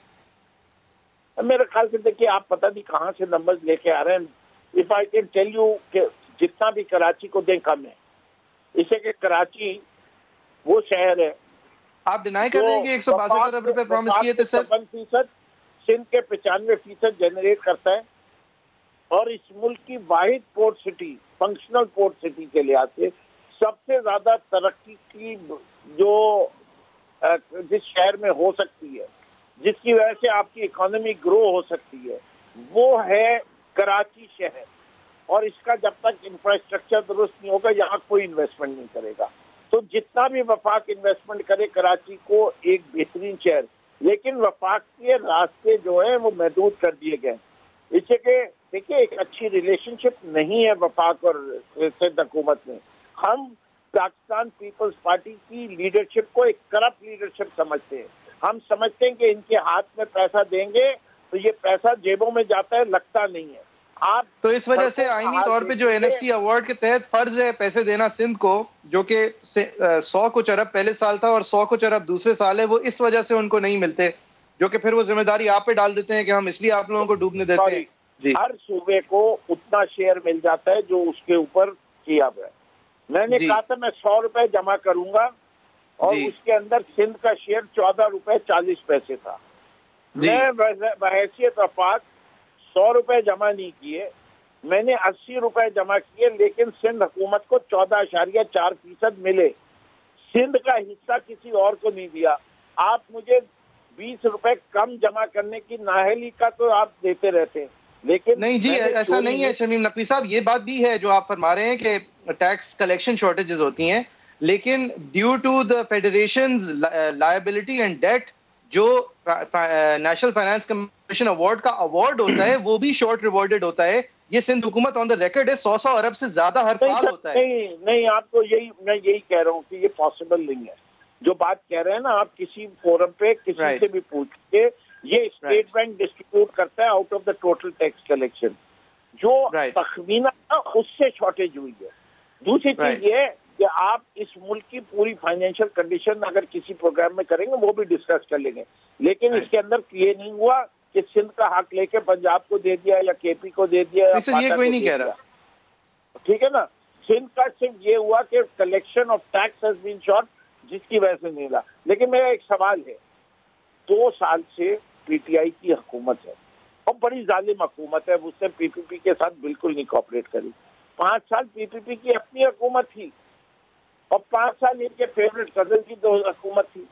मेरे ख्याल से देखिए, आप पता नहीं कहाँ से नंबर्स लेके आ रहे हैं। If I can tell you कि जितना भी कराची को दें कम है, इसे कि कराची वो शहर है। आप डिनाई कर रहे हैं कि 162 अरब रुपए प्रॉमिस किए थे सर? 55% सिंध के 95% जनरेट करता है, और इस मुल्क की वाहिद port city, functional port city के लिहाज से सबसे ज्यादा तरक्की की जो जिस शहर में हो सकती है, जिसकी वजह से आपकी इकोनॉमी ग्रो हो सकती है, वो है कराची शहर। और इसका जब तक इंफ्रास्ट्रक्चर दुरुस्त नहीं होगा, यहाँ कोई इन्वेस्टमेंट नहीं करेगा। तो जितना भी वफाक इन्वेस्टमेंट करे कराची को एक बेहतरीन शहर, लेकिन वफाक के रास्ते जो है वो महदूद कर दिए गए। इससे कि देखिए, एक अच्छी रिलेशनशिप नहीं है वफाक और सिंध हुकूमत में। हम पाकिस्तान पीपल्स पार्टी की लीडरशिप को एक करप्ट लीडरशिप समझते हैं। हम समझते हैं कि इनके हाथ में पैसा देंगे तो ये पैसा जेबों में जाता है, लगता नहीं है। आप तो इस वजह से आईनी तौर पे जो एनएफसी अवार्ड के तहत फर्ज है पैसे देना सिंध को, जो कि 100 कुछ अरब पहले साल था और 100 कुछ अरब दूसरे साल है, वो इस वजह से उनको नहीं मिलते, जो कि फिर वो जिम्मेदारी आप पे डाल देते हैं कि हम इसलिए आप लोगों को डूबने देते हैं। जी, हर सूबे को उतना शेयर मिल जाता है जो उसके ऊपर किया हुआ है। मैंने कहा था मैं 100 रुपए जमा करूंगा, और उसके अंदर सिंध का शेयर 14 रुपए 40 पैसे था। मैं बहैसियत वफाक 100 रुपए जमा नहीं किए, मैंने 80 रुपए जमा किए, लेकिन सिंध हुकूमत को 14.4% मिले। सिंध का हिस्सा किसी और को नहीं दिया। आप मुझे 20 रुपए कम जमा करने की नाअहली का तो आप देते रहते हैं, लेकिन नहीं जी, ऐसा नहीं है शमीम नकवी साहब। ये बात भी है जो आप फरमा रहे हैं कि टैक्स कलेक्शन शॉर्टेजेस होती हैं, लेकिन due to the federations liability and debt, जो नेशनल फाइनेंस कमीशन अवार्ड का अवार्ड होता है वो भी शॉर्ट रिवॉर्डेड होता है। ये सिंध हुकूमत ऑन द रिकॉर्ड है 100 अरब से ज्यादा हर साल होता है। नहीं, आपको मैं यही कह रहा हूँ कि ये पॉसिबल नहीं है। जो बात कह रहे हैं ना आप, किसी फोरम पे किसी से भी पूछ के, ये स्टेट बैंक डिस्ट्रीब्यूट करता है out of the total tax collection, जो तखमीना उससे शॉर्टेज हुई है। दूसरी चीज ये कि आप इस मुल्क की पूरी फाइनेंशियल कंडीशन अगर किसी प्रोग्राम में करेंगे वो भी डिस्कस कर लेंगे, लेकिन इसके अंदर ये नहीं हुआ कि सिंध का हक लेके पंजाब को दे दिया या केपी को दे दिया या ये कोई नहीं कह रहा, ठीक है ना। सिंध का सिर्फ ये हुआ कि collection of tax has been short, जिसकी वजह से नहीं मिला। लेकिन मेरा एक सवाल है, 2 साल से पीटीआई की हुकूमत है और बड़ी जालिम हुकूमत है, उसने पीपीपी के साथ बिल्कुल नहीं कोऑपरेट करी। 5 साल पीपीपी की अपनी हुकूमत थी और 5 साल इनके फेवरेट कजन की हुकूमत थी।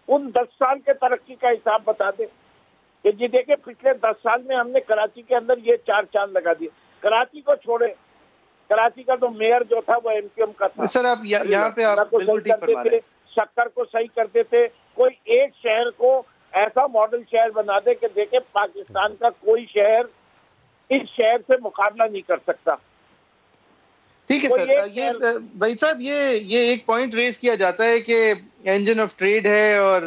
उन 10 साल के तरक्की का हिसाब बता दे कि जी देखिए पिछले 10 साल में हमने कराची के अंदर ये 4 चांद लगा दिए। कराची को छोड़े, कराची का तो मेयर जो था वो एमक्यूएम का था। सर आप यहाँ पे आप बिल्कुल ठीक फरमा रहे हैं। शक्कर को सही करते थे। कोई एक शहर को ऐसा मॉडल शहर बना दे कि देखे पाकिस्तान का कोई शहर इस शहर से मुकाबला नहीं कर सकता। ठीक है सर, ये भाई साहब ये एक पॉइंट रेज किया जाता है कि इंजन ऑफ ट्रेड है और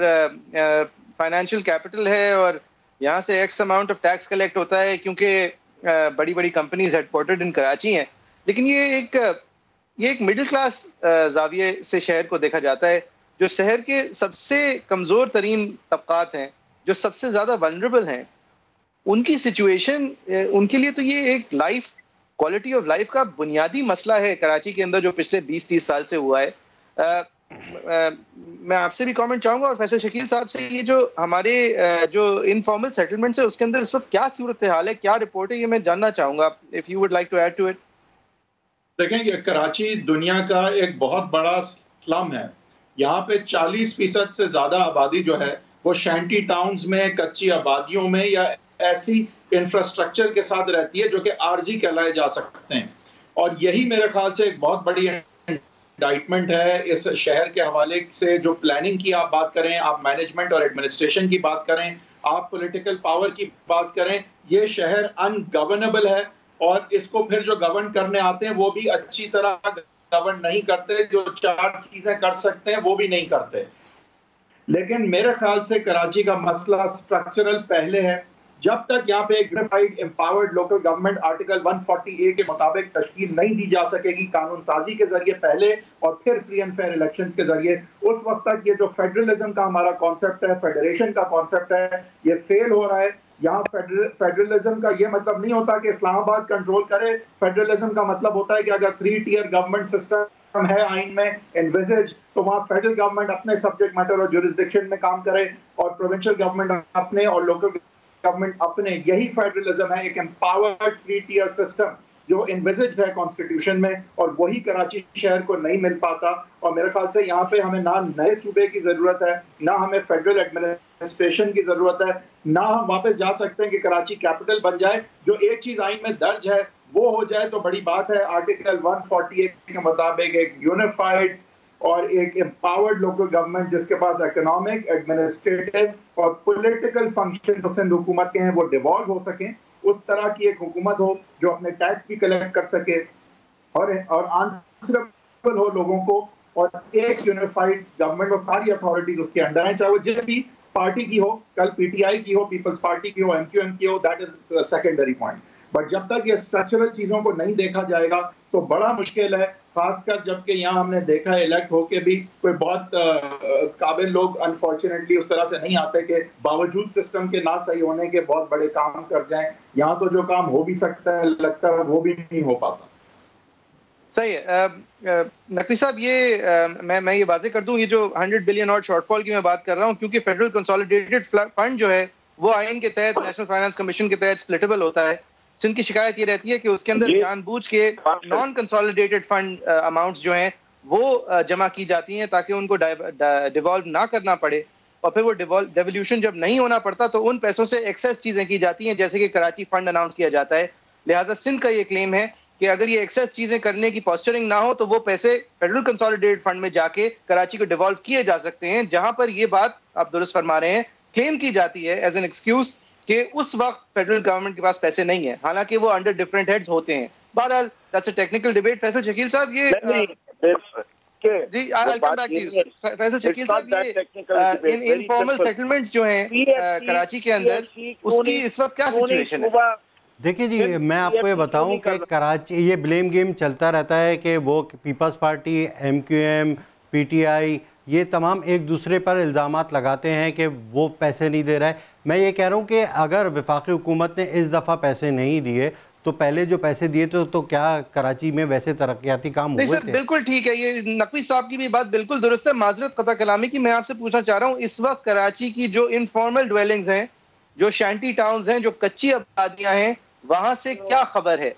फाइनेंशियल कैपिटल है और यहाँ से x amount of tax collect होता है, क्योंकि बड़ी बड़ी कंपनीज हेडक्वार्टर्ड इन कराची हैं, लेकिन ये एक मिडिल क्लास जाविये से शहर को देखा जाता है। जो शहर के सबसे कमज़ोर तरीन तबकात हैं, जो सबसे ज़्यादा वल्नरेबल हैं, उनकी सिचुएशन, उनके लिए तो ये एक क्वालिटी ऑफ लाइफ का बुनियादी मसला है कराची के अंदर, जो पिछले 20-30 साल से हुआ है। मैं आपसे भी कमेंट चाहूंगा और फैसल शकील साहब से, ये जो हमारे जो इनफॉर्मल सेटलमेंट्स है उसके अंदर इस वक्त क्या सूरत हाल है, क्या रिपोर्ट है, ये मैं जानना चाहूंगा, if you would like to add to it. देखें, कराची दुनिया का एक बहुत बड़ा स्लम है। यहाँ पे 40% से ज्यादा आबादी जो है वो शैंटी टाउन्स में, कच्ची आबादियों में या ऐसी इंफ्रास्ट्रक्चर के साथ रहती है जो कि आरजी कहलाए जा सकते हैं। और यही मेरे ख्याल से एक बहुत बड़ी इंडाइटमेंट है इस शहर के हवाले से। जो प्लानिंग की आप बात करें, आप मैनेजमेंट और एडमिनिस्ट्रेशन की बात करें, आप पॉलिटिकल पावर की बात करें, ये शहर अनगवर्नेबल है। और इसको फिर जो गवर्न करने आते हैं वो भी अच्छी तरह गवर्न नहीं करते, जो 4 चीजें कर सकते हैं वो भी नहीं करते। लेकिन मेरे ख्याल से कराची का मसला स्ट्रक्चरल पहले है। जब तक यहाँ पे एक unified empowered local government article 140A के मुताबिक तश्कील नहीं दी जा सकेगी कानून साजी के जरिए पहले और फिर फ्री एंड फेयर इलेक्शंस के जरिए, उस वक्त तक ये जो फेडरलिज्म का हमारा कॉन्सेप्ट है, फेडरेशन का कॉन्सेप्ट है, ये फेल हो रहा है। यहाँ फेडरलिज्म का ये मतलब नहीं होता कि इस्लामाबाद कंट्रोल करे। फेडरलिज्म का मतलब होता है कि अगर 3 टियर गवर्नमेंट सिस्टम है आइन में एनविजेज, तो वहाँ फेडरल गवर्नमेंट अपने सब्जेक्ट मैटर और जुरिस्डिक्शन में काम करे और प्रोविंशियल गवर्नमेंट अपने और लोकल गवर्नमेंट अपने। यही फेडरलिज्म है, एक एम्पावर्ड 3 टियर सिस्टम जो इन्विजिज है कॉन्स्टिट्यूशन में, और वही कराची शहर को नहीं मिल पाता। और मेरे ख्याल से यहाँ पे हमें ना नए सूबे की जरूरत है, ना हमें फेडरल एडमिनिस्ट्रेशन की जरूरत है, ना हम वापस जा सकते हैं कि कराची कैपिटल बन जाए। जो एक चीज आइन में दर्ज है वो हो जाए तो बड़ी बात है। आर्टिकल 148 के मुताबिक एक यूनिफाइड और एक एम्पावर्ड लोकल गवर्नमेंट जिसके पास इकोनॉमिक, एडमिनिस्ट्रेटिव और पॉलिटिकल फंक्शन सिंध हुकूमत के हैं वो डिवॉल्व हो सकें, उस तरह की एक हुकूमत हो जो अपने टैक्स भी कलेक्ट कर सके और आंसरेबल हो लोगों को, और एक यूनिफाइड गवर्नमेंट और सारी अथॉरिटीज उसके अंडर हैं, चाहे वो जिस भी पार्टी की हो, कल पीटीआई की हो, पीपल्स पार्टी की हो, एमक्यूएम की हो, that is secondary point. But जब तक ये स्ट्रक्चरल चीजों को नहीं देखा जाएगा तो बड़ा मुश्किल है, खासकर जबकि यहाँ हमने देखा है इलेक्ट होके भी कोई बहुत काबिल लोग अनफॉर्चुनेटली उस तरह से नहीं आते कि बावजूद सिस्टम के ना सही होने के बहुत बड़े काम कर जाएं। यहाँ तो जो काम हो भी सकता है लगता है वो भी नहीं हो पाता। सही है। नकवी साहब, ये मैं ये वाजे कर दूं, ये जो 100 बिलियन और शॉर्टफॉल की मैं बात कर रहा हूँ, क्योंकि फेडरल कंसोलिडेटेड फंड जो है वो आइन के तहत, नेशनल फाइनेंस कमीशन के तहत स्प्लिटेबल होता है। सिंध की शिकायत ये रहती है कि उसके अंदर जानबूझ के नॉन कंसोलिडेटेड फंड अमाउंट्स जो हैं वो जमा की जाती हैं ताकि उनको डिवॉल्व ना करना पड़े, और फिर वो डिवोल्यूशन जब नहीं होना पड़ता तो उन पैसों से एक्सेस चीजें की जाती हैं, जैसे कि कराची फंड अनाउंस किया जाता है। लिहाजा सिंध का ये क्लेम है कि अगर ये एक्सेस चीजें करने की पॉस्चरिंग ना हो तो वो पैसे फेडरल कंसोलिडेटेड फंड में जाके कराची को डिवॉल्व किए जा सकते हैं, जहां पर ये बात आप दुरुस्त फरमा रहे हैं, क्लेम की जाती है एज एन एक्सक्यूज कि उस वक्त फेडरल गवर्नमेंट के पास पैसे नहीं है, हालांकि वो अंडर डिफरेंट हेड्स होते हैं। बहरहाल that's a technical debate. Faisal Shakeel साहब, ये जी I come back to you. Faisal Shakeel साहब, ये इन इनफॉर्मल सेटलमेंट्स जो हैं कराची के अंदर, उसकी इस वक्त क्या सिचुएशन है? देखिए जी, मैं आपको ये बताऊं कि कराची, ये ब्लेम गेम चलता रहता है कि वो पीपल्स पार्टी, एमक्यूएम, पीटीआई, ये तमाम एक दूसरे पर इल्ज़ामात लगाते हैं कि वो पैसे नहीं दे रहा है। मैं ये कह रहा हूँ कि अगर वफाकी हुकूमत ने इस दफ़ा पैसे नहीं दिए तो पहले जो पैसे दिए तो क्या कराची में वैसे तरक्याती काम हुए थे? बिल्कुल ठीक है, ये नकवी साहब की भी बात बिल्कुल दुरुस्त है। माजरत क़ता कलामी की मैं आपसे पूछना चाह रहा हूँ, इस वक्त कराची की जो इनफॉर्मल ड्वेलिंग्स हैं, जो शैंटी टाउन्स हैं, जो कच्ची आबादियाँ हैं, वहाँ से क्या खबर है?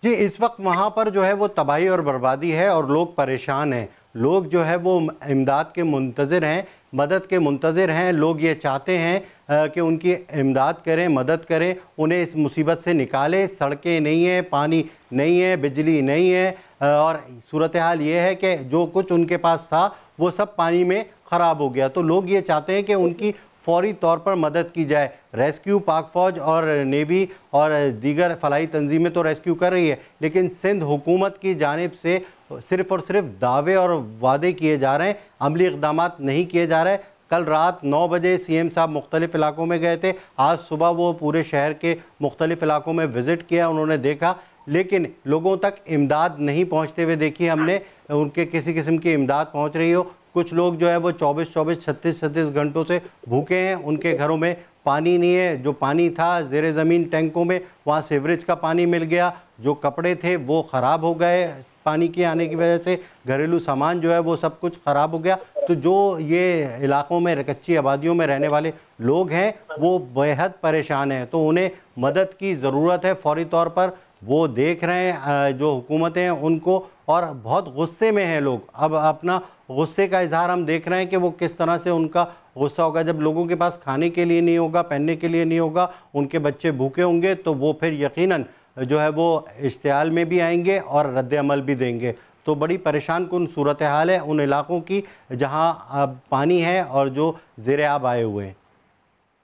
जी, इस वक्त वहाँ पर जो है वो तबाही और बर्बादी है और लोग परेशान हैं। लोग जो है वो इमदाद के मुंतज़िर हैं, मदद के मुंतज़िर हैं। लोग ये चाहते हैं कि उनकी इमदाद करें, मदद करें, उन्हें इस मुसीबत से निकालें। सड़कें नहीं हैं, पानी नहीं है, बिजली नहीं है, और सूरत हाल ये है कि जो कुछ उनके पास था वो सब पानी में ख़राब हो गया। तो लोग ये चाहते हैं कि उनकी फ़ौरी तौर पर मदद की जाए। रेस्क्यू पाक फ़ौज और नेवी और दीगर फलाही तंजीमें तो रेस्क्यू कर रही है, लेकिन सिंध हुकूमत की जानिब से सिर्फ़ और सिर्फ दावे और वादे किए जा रहे हैं, अमली इक़दामात नहीं किए जा रहे। कल रात 9 बजे सीएम साहब मुख्तलिफ़ इलाकों में गए थे, आज सुबह वो पूरे शहर के मुख्तलिफ़ इलाकों में विज़िट किया, उन्होंने देखा, लेकिन लोगों तक इमदाद नहीं पहुंचते हुए देखी हमने, उनके किसी किस्म की इमदाद पहुंच रही हो। कुछ लोग जो है वो 24-24, 36-36 घंटों से भूखे हैं, उनके घरों में पानी नहीं है, जो पानी था ज़ेरे ज़मीन टैंकों में वहाँ सीवरेज का पानी मिल गया, जो कपड़े थे वो ख़राब हो गए पानी के आने की वजह से, घरेलू सामान जो है वो सब कुछ ख़राब हो गया। तो जो ये इलाकों में कच्ची आबादियों में रहने वाले लोग हैं वो बेहद परेशान हैं, तो उन्हें मदद की ज़रूरत है फ़ौरी तौर पर। वो देख रहे हैं जो हुकूमतें हैं उनको, और बहुत गुस्से में हैं लोग। अब अपना गुस्से का इजहार हम देख रहे हैं कि वो किस तरह से उनका गुस्सा होगा। जब लोगों के पास खाने के लिए नहीं होगा, पहनने के लिए नहीं होगा, उनके बच्चे भूखे होंगे, तो वो फिर यकीनन जो है वो इश्तियाल में भी आएंगे और रद्द अमल भी देंगे। तो बड़ी परेशान कुन सूरत हाल है उन इलाकों की जहाँ पानी है और जो ज़ेरे आब आए हुए हैं।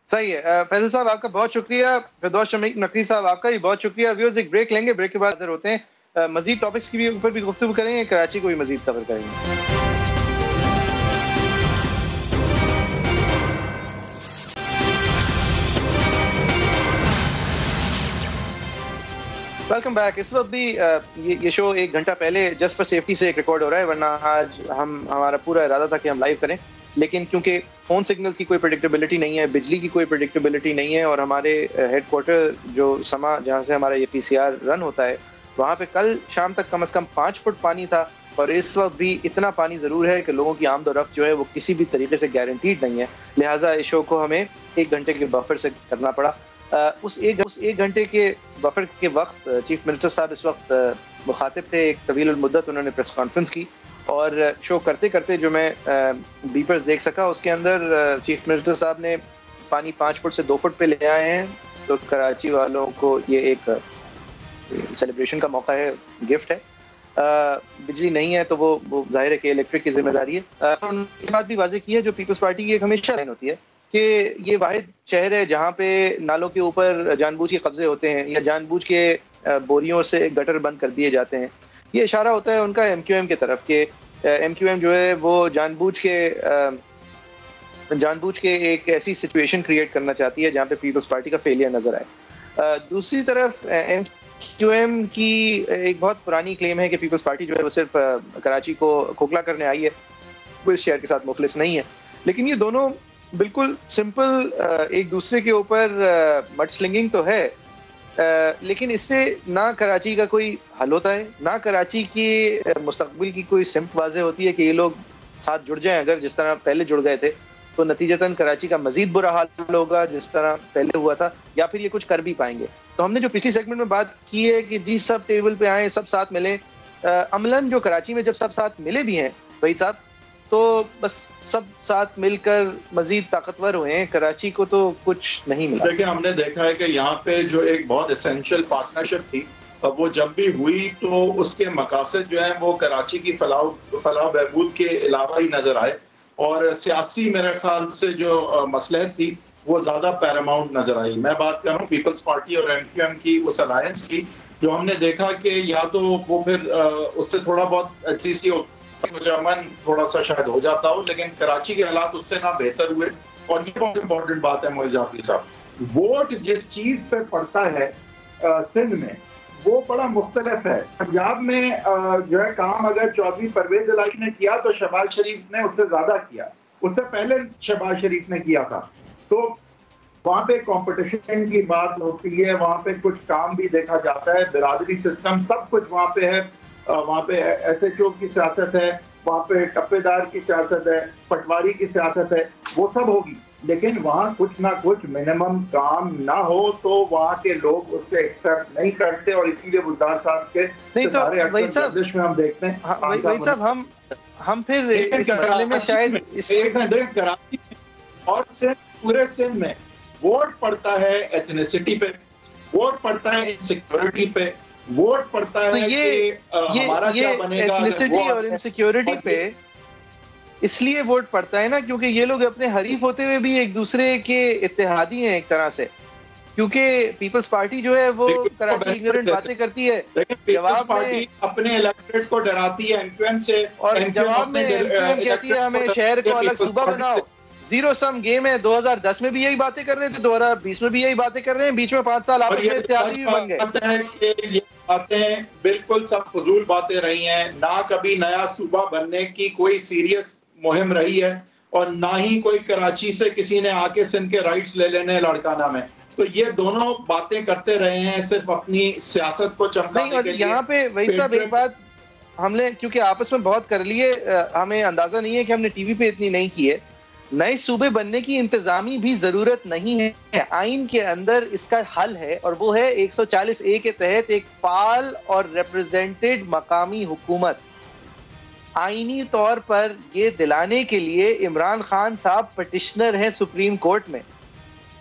सही है फैसल साहब, आपका बहुत शुक्रिया। फिरदौस नकवी साहब आपका भी बहुत शुक्रिया। व्यूअर्स एक ब्रेक लेंगे, ब्रेक के बाद हाजिर होते हैं, मजीद टॉपिक्स की भी ऊपर भी गुफ्तगू करेंगे, कराची को भी मजीद कवर करेंगे। Welcome back. इस वक्त भी ये शो 1 घंटा पहले जस्ट फॉर सेफ्टी से एक रिकॉर्ड हो रहा है, वरना आज हमारा पूरा इरादा था कि हम लाइव करें, लेकिन क्योंकि फ़ोन सिग्नल्स की कोई प्रेडिक्टेबिलिटी नहीं है, बिजली की कोई प्रेडिक्टेबिलिटी नहीं है, और हमारे हेडक्वार्टर जो समा जहाँ से हमारा ये PCR रन होता है वहाँ पे कल शाम तक कम से कम 5 फुट पानी था, और इस वक्त भी इतना पानी ज़रूर है कि लोगों की आमदोरफ्त जो है वो किसी भी तरीके से गारंटीड नहीं है। लिहाजा इस शो को हमें 1 घंटे के बफर से करना पड़ा। उस एक घंटे के बफर के वक्त चीफ मिनिस्टर साहब इस वक्त मुखातिब थे, एक तवील मुद्दत उन्होंने प्रेस कॉन्फ्रेंस की, और शो करते करते जो मैं बीपर्स देख सका उसके अंदर चीफ मिनिस्टर साहब ने पानी 5 फुट से 2 फुट पे ले आए हैं। तो कराची वालों को ये एक सेलिब्रेशन का मौका है, गिफ्ट है। बिजली नहीं है तो वो जाहिर है कि इलेक्ट्रिक की जिम्मेदारी है। उनके बाद भी वाजे की है जो पीपल्स पार्टी की एक हमेशा लाइन होती है कि ये वाहिद शहर है जहाँ पे नालों के ऊपर जानबूझ के कब्जे होते हैं या जानबूझ के बोरियों से गटर बंद कर दिए जाते हैं। ये इशारा होता है उनका MQM की तरफ के MQM जो है वो जानबूझ के एक ऐसी सिचुएशन क्रिएट करना चाहती है जहाँ पे पीपल्स पार्टी का फेलियर नजर आए। दूसरी तरफ MQM की एक बहुत पुरानी क्लेम है कि पीपल्स पार्टी जो है वो सिर्फ कराची को खोखला करने आई है, वो इस शहर के साथ मुखलिस नहीं है। लेकिन ये दोनों बिल्कुल सिंपल एक दूसरे के ऊपर मड स्लिंगिंग तो है, लेकिन इससे ना कराची का कोई हल होता है, ना कराची की मुस्तकबिल की कोई सिमत वाज़े होती है कि ये लोग साथ जुड़ जाएं। अगर जिस तरह पहले जुड़ गए थे तो नतीजतन कराची का मजीद बुरा हाल होगा जिस तरह पहले हुआ था, या फिर ये कुछ कर भी पाएंगे। तो हमने जो पिछली सेगमेंट में बात की है कि जी सब टेबल पे आए, सब साथ मिले, अमलन जो कराची में जब सब साथ मिले भी हैं वहीद साहब, तो बस सब साथ मिलकर मजीद ताकतवर हुए हैं। कराची को तो कुछ नहीं मिला। देखिए हमने देखा है कि यहाँ पे जो एक बहुत एसेंशियल पार्टनरशिप थी, वो जब भी हुई तो उसके मकासद जो है वो कराची की फलाह बहबूद के अलावा ही नजर आए, और सियासी मेरे ख्याल से जो मसलहत थी वो ज्यादा पैरामाउंट नजर आई। मैं बात कर रहा हूँ पीपल्स पार्टी और MQM की उस अलायंस की, जो हमने देखा कि या तो वो फिर उससे थोड़ा बहुत एटलीस्ट ये मुजामन थोड़ा सा शायद हो जाता हो, लेकिन कराची के हालात उससे ना बेहतर हुए। और ये बहुत इंपॉर्टेंट बात है मोइज़ जाफरी साहब, वोट जिस चीज पे पड़ता है सिंध में वो बड़ा मुख्तलिफ है। पंजाब में जो है काम अगर चौधरी परवेज इलाही ने किया तो शहबाज शरीफ ने उससे ज्यादा किया, उससे पहले शहबाज शरीफ ने किया था। तो वहाँ पे कंपटीशन की बात होती है, वहाँ पे कुछ काम भी देखा जाता है, बिरादरी सिस्टम सब कुछ वहाँ पे है। वहाँ पे SHO की सियासत है, वहाँ पे टप्पेदार की सियासत है, पटवारी की सियासत है, वो सब होगी। लेकिन वहाँ कुछ ना कुछ मिनिमम काम ना हो तो वहाँ के लोग उससे एक्सेप्ट नहीं करते, और इसीलिए बुद्धार साहब के नहीं तो वही साहब में हम देखते हैं वही साहब हम फिर इस मसले में शायद कराची और सिंध, पूरे सिंध में वोट पड़ता है एथनिसिटी पे, वोट पड़ता है इनसिक्योरिटी पे, वोट पड़ता है तो कि हमारा क्या बनेगा। एथनिसिटी और इनसिक्योरिटी पे इसलिए वोट पड़ता है ना क्योंकि ये लोग अपने हरीफ होते हुए भी एक दूसरे के इत्तेहादी हैं एक तरह से, क्योंकि पीपल्स पार्टी जो है वो कराची इग्नोरेंट बातें करती है, जवाब पार्टी अपने इलेक्टोरेट को डराती है MQM से, और जवाब में MQM कहती है हमें शहर को अलग सूबा बनाओ, जीरो सम गेम है। 2010 में भी यही बातें कर रहे थे, 2020 में भी यही बातें कर रहे हैं, बीच में 5 साल आपस में इत्तेहादी भी बन गए। ये बातें बिल्कुल सब फजूल बातें रही हैं। ना कभी नया सूबा बनने की कोई सीरियस मुहिम रही है और ना ही कोई कराची से किसी ने आके सिंध के राइट्स ले लेने लाड़काना में। तो ये दोनों बातें करते रहे हैं सिर्फ अपनी सियासत को चमकाने के लिए। यहाँ पे वही साहब एक बात हमने क्योंकि आपस में बहुत कर लिए, हमें अंदाजा नहीं है कि हमने टीवी पे इतनी नहीं की है। नए सूबे बनने की इंतजामी भी जरूरत नहीं है, आइन के अंदर इसका हल है और वो है 140A के तहत एक फाल और रिप्रेजेंटेड मकामी हुकूमत। आईनी तौर पर ये दिलाने के लिए इमरान खान साहब पिटिशनर हैं सुप्रीम कोर्ट में।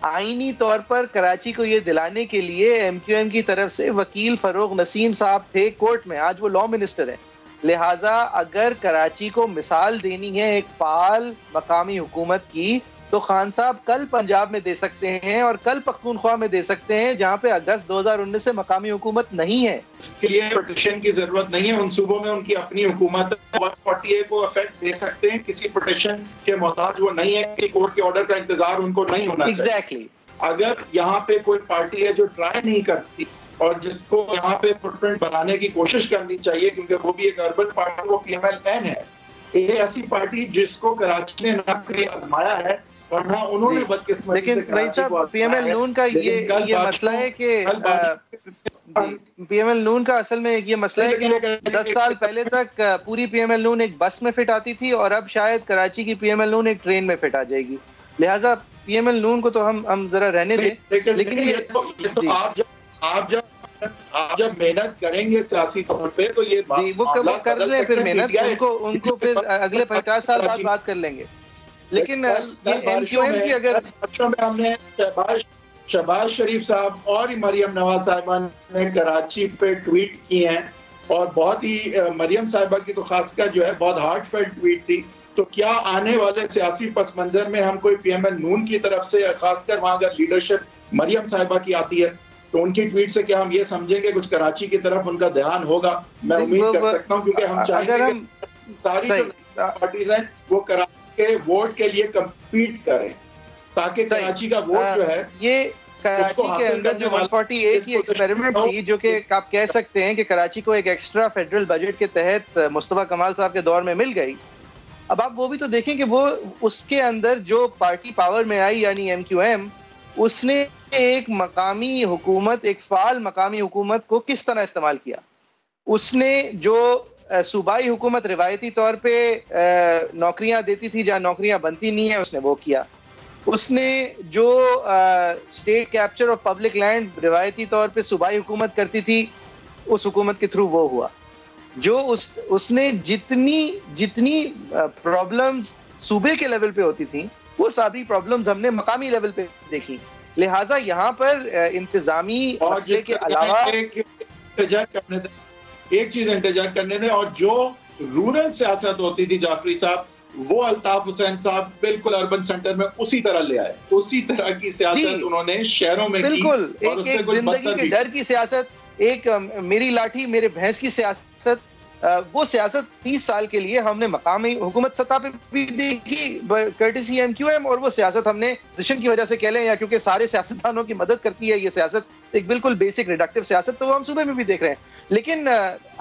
आईनी तौर पर कराची को ये दिलाने के लिए MQM की तरफ से वकील फरोग नसीम साहब थे कोर्ट में, आज वो लॉ मिनिस्टर हैं। लिहाजा अगर कराची को मिसाल देनी है एक फाल मकामी हुकूमत की, तो खान साहब कल पंजाब में दे सकते हैं और कल पख्तूनख्वा में दे सकते हैं, जहां पे अगस्त 2019 से मकामी हुकूमत नहीं है। इसके लिए पिटिशन की जरूरत नहीं है। उन सूबों में उनकी अपनी हुकूमत 140A को इफेक्ट दे सकते हैं। किसी पिटिशन के मोहताज वो नहीं है, किसी कोर्ट के ऑर्डर का इंतजार उनको नहीं होना चाहिए। एग्जैक्टली। अगर यहाँ पे कोई पार्टी है जो ट्राई नहीं करती और जिसको यहाँ पे फुटप्रिंट बनाने की कोशिश करनी चाहिए, क्योंकि वो भी एक अर्बन पार्टी, वो PML-N है। ये ऐसी पार्टी जिसको कराची ने ना आजमाया है और ना उन्होंने बदकिस्मती। लेकिन भाई साहब PML-N का ये मसला है कि PML-N का असल में ये मसला है कि 10 साल पहले तक पूरी PML-N एक बस में फिट आती थी और अब शायद कराची की PML-N एक ट्रेन में फिट आ जाएगी। लिहाजा PML-N को तो हम जरा रहने दें। लेकिन ये आप जब मेहनत करेंगे सियासी तौर पे तो ये वो कर लें फिर मेहनत, उनको फिर अगले 50 साल बाद बात कर लेंगे। लेकिन ये MQM की अगर बच्चों में हमने शहबाज शरीफ साहब और मरियम नवाज साहिबा ने कराची पे ट्वीट किए हैं और बहुत ही मरियम साहिबा की तो खासकर जो है बहुत हार्टफेल्ट ट्वीट थी। तो क्या आने वाले सियासी पस मंजर में हम कोई PML-N की तरफ से, खासकर वहां अगर लीडरशिप मरियम साहिबा की आती है, तो उनकी ट्वीट से क्या हम ये समझेंगे कुछ कराची की तरफ उनका ध्यान होगा? मैं उम्मीद कर सकता हूं, क्योंकि हम चाहेंगे कि सारी जो पार्टीज हैं वो कराची के वोट के लिए कम्पीट करें, ताकि कराची का वोट जो है ये कराची के अंदर जो 140A की एक्सपेरिमेंट थी, जो कि आप कह सकते हैं कि कराची को एक एक्स्ट्रा फेडरल बजट के तहत मुस्तफा कमाल साहब के दौर में मिल गई। अब आप वो भी तो देखें कि वो उसके अंदर जो पार्टी पावर में आई यानी MQM, उसने एक मकामी हुकूमत, एक फाल मकामी हुकूमत को किस तरह इस्तेमाल किया। उसने जो सूबाई हुकूमत रिवायती तौर पे नौकरियां देती थी जहां नौकरियां बनती नहीं है, उसने वो किया। उसने जो state capture of public land रिवायती तौर पे सूबाई हुकूमत करती थी, उस हुकूमत के थ्रू वो हुआ। जो उसने जितनी प्रॉब्लम्स सूबे के लेवल पे होती थी, वो सारी प्रॉब्लम्स हमने मकामी लेवल पे देखी। लिहाजा यहाँ पर इंतजामी मसले के अलावा एक चीज इंतजार करने दें, और जो रूरल सियासत होती थी जाफरी साहब, वो अल्ताफ हुसैन साहब बिल्कुल अर्बन सेंटर में उसी तरह ले आए। उसी तरह की सियासत उन्होंने शहरों में बिल्कुल की, एक जिंदगी के डर की सियासत, एक मेरी लाठी मेरे भैंस की सियासत, वो सियासत 30 साल के लिए हमने मकामी हुकूमत सतह पे भी देखी कर्टिसी MQM, और वो सियासत हमने पोजीशन की वजह से कह लें या क्योंकि सारे सियासतदानों की मदद करती है ये सियासत, एक बिल्कुल बेसिक रिडक्टिव सियासत, तो वो हम सूबे में भी देख रहे हैं। लेकिन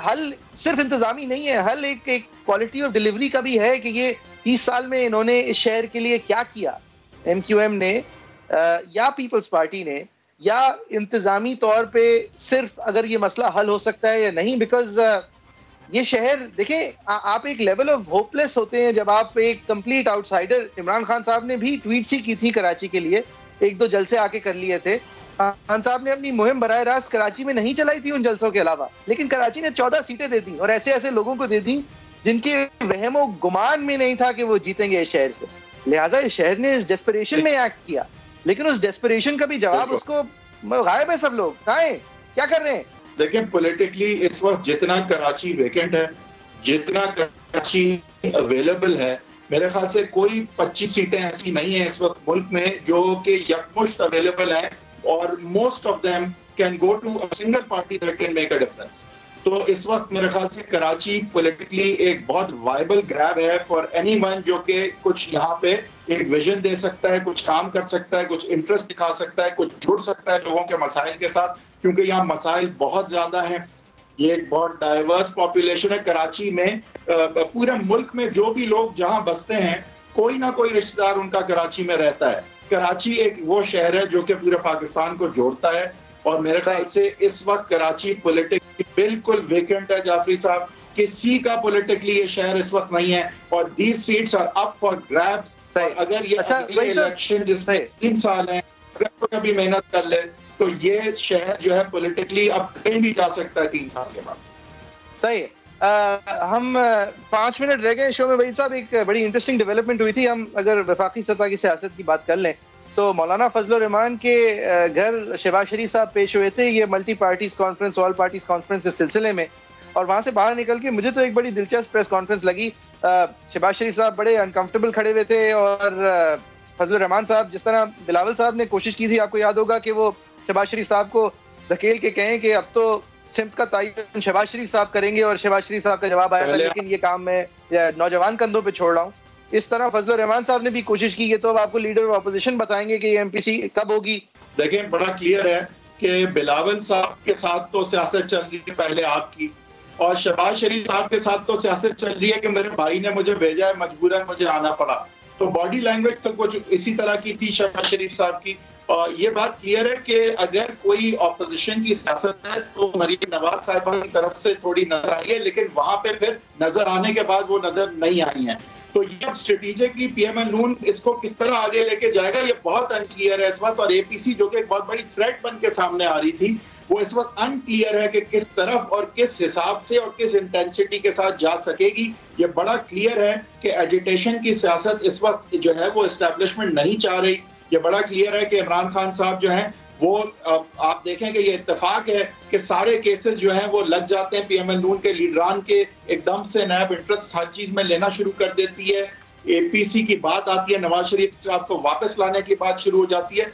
हल सिर्फ इंतजामी नहीं है, हल एक क्वालिटी ऑफ डिलीवरी का भी है कि ये 30 साल में इन्होंने इस शहर के लिए क्या किया, MQM ने या पीपल्स पार्टी ने, या इंतजामी तौर पे सिर्फ अगर ये मसला हल हो सकता है या नहीं। बिकॉज ये शहर देखें, आप एक लेवल ऑफ होपलेस होते हैं जब आप एक कंप्लीट आउटसाइडर, इमरान खान साहब ने भी ट्वीट सी की थी कराची के लिए, 1-2 जलसे आके कर लिए थे। खान साहब ने अपनी मुहिम बराह रास्त कराची में नहीं चलाई थी उन जलसों के अलावा, लेकिन कराची ने 14 सीटें दे दी और ऐसे ऐसे लोगों को दे दी जिनके वहमो गुमान में नहीं था कि वो जीतेंगे इस शहर से। लिहाजा इस शहर ने इस डेस्परेशन में एक्ट किया, लेकिन उस डेस्परेशन का भी जवाब उसको गायब है। सब लोग कहाँ हैं, क्या कर रहे हैं? लेकिन पॉलिटिकली इस वक्त जितना कराची वेकेंट है, जितना कराची अवेलेबल है, मेरे ख्याल से कोई 25 सीटें ऐसी नहीं है इस वक्त मुल्क में जो कि यकमुश्त अवेलेबल हैं, और most of them can go to a single party that can make a difference. तो इस वक्त मेरे ख्याल से कराची पॉलिटिकली एक बहुत वायबल ग्रैब है फॉर एनीवन जो कि कुछ यहाँ पे एक विजन दे सकता है, कुछ काम कर सकता है, कुछ इंटरेस्ट दिखा सकता है, कुछ जुड़ सकता है लोगों के मसाइल के साथ, क्योंकि यहाँ मसाइल बहुत ज्यादा हैं। ये एक बहुत डाइवर्स पॉपुलेशन है कराची में। पूरे मुल्क में जो भी लोग जहाँ बसते हैं कोई ना कोई रिश्तेदार उनका कराची में रहता है। कराची एक वो शहर है जो कि पूरे पाकिस्तान को जोड़ता है, और मेरे ख्याल से इस वक्त कराची पॉलिटिकली बिल्कुल वेकेंट है जाफरी साहब। किसी का पॉलिटिकली ये शहर इस वक्त नहीं है, और these seats are up for grabs. अगर ये इलेक्शन जिसमें 3 साल हैं, अगर कोई अभी मेहनत कर ले तो ये शहर जो है पॉलिटिकली अब कहीं भी जा सकता है 3 साल के बाद। सही है। हम 5 मिनट रह गए शो में। वही साहब, एक बड़ी इंटरेस्टिंग डेवलपमेंट हुई थी। हम अगर वफाकी सतह की सियासत की बात कर लें तो मौलाना फजलुर रहमान के घर शहबाज शरीफ साहब पेश हुए थे, ये multi parties conference, all parties conference के सिलसिले में। और वहां से बाहर निकल के मुझे तो एक बड़ी दिलचस्प प्रेस कॉन्फ्रेंस लगी। शहबाज शरीफ साहब बड़े अनकंफर्टेबल खड़े हुए थे, और फजलुर रहमान साहब, जिस तरह बिलावल साहब ने कोशिश की थी, आपको याद होगा कि वो शहबाज शरीफ साहब को धकेल के कहें कि अब तो सिमत का तयन शहबाज शरीफ साहब करेंगे, और शहबाज शरीफ साहब का जवाब आया था लेकिन ये काम मैं नौजवान कंधों पे छोड़ रहा हूँ। इस तरह फजलुर रहमान साहब ने भी कोशिश की है। तो अब आपको लीडर ऑफ अपोजिशन बताएंगे कि ये एमपीसी कब होगी। देखें, बड़ा क्लियर है कि बिलावल साहब के साथ तो सियासत चल रही है पहले आपकी, और शहबाज शरीफ साहब के साथ तो सियासत चल रही है कि मेरे भाई ने मुझे भेजा है, मजबूरन मुझे आना पड़ा। तो बॉडी लैंग्वेज तो कुछ इसी तरह की थी शहबाज शरीफ साहब की। और ये बात क्लियर है कि अगर कोई ऑपोजिशन की सियासत है तो मरीम नवाज साहिबा की तरफ से थोड़ी नजर आई है, लेकिन वहां पे फिर नजर आने के बाद वो नजर नहीं आई है। तो ये अब स्ट्रेटेजिकली पीएमएल नून इसको किस तरह आगे लेके जाएगा ये बहुत अनक्लियर है इस वक्त। और एपीसी जो कि एक बहुत बड़ी थ्रेट बन के सामने आ रही थी, वो इस वक्त अनक्लियर है कि किस तरफ और किस हिसाब से और किस इंटेंसिटी के साथ जा सकेगी। ये बड़ा क्लियर है कि एजिटेशन की सियासत इस वक्त जो है वो एस्टेब्लिशमेंट नहीं चाह रही। ये बड़ा क्लियर है कि इमरान खान साहब जो हैं वो आप देखें कि ये इत्तेफाक है कि सारे केसेस जो हैं वो लग जाते हैं पीएमएल नून के लीडरान के, एकदम से नैब इंटरेस्ट हर चीज में लेना शुरू कर देती है। एपीसी की बात आती है, नवाज शरीफ साहब को वापस लाने की बात शुरू हो जाती है।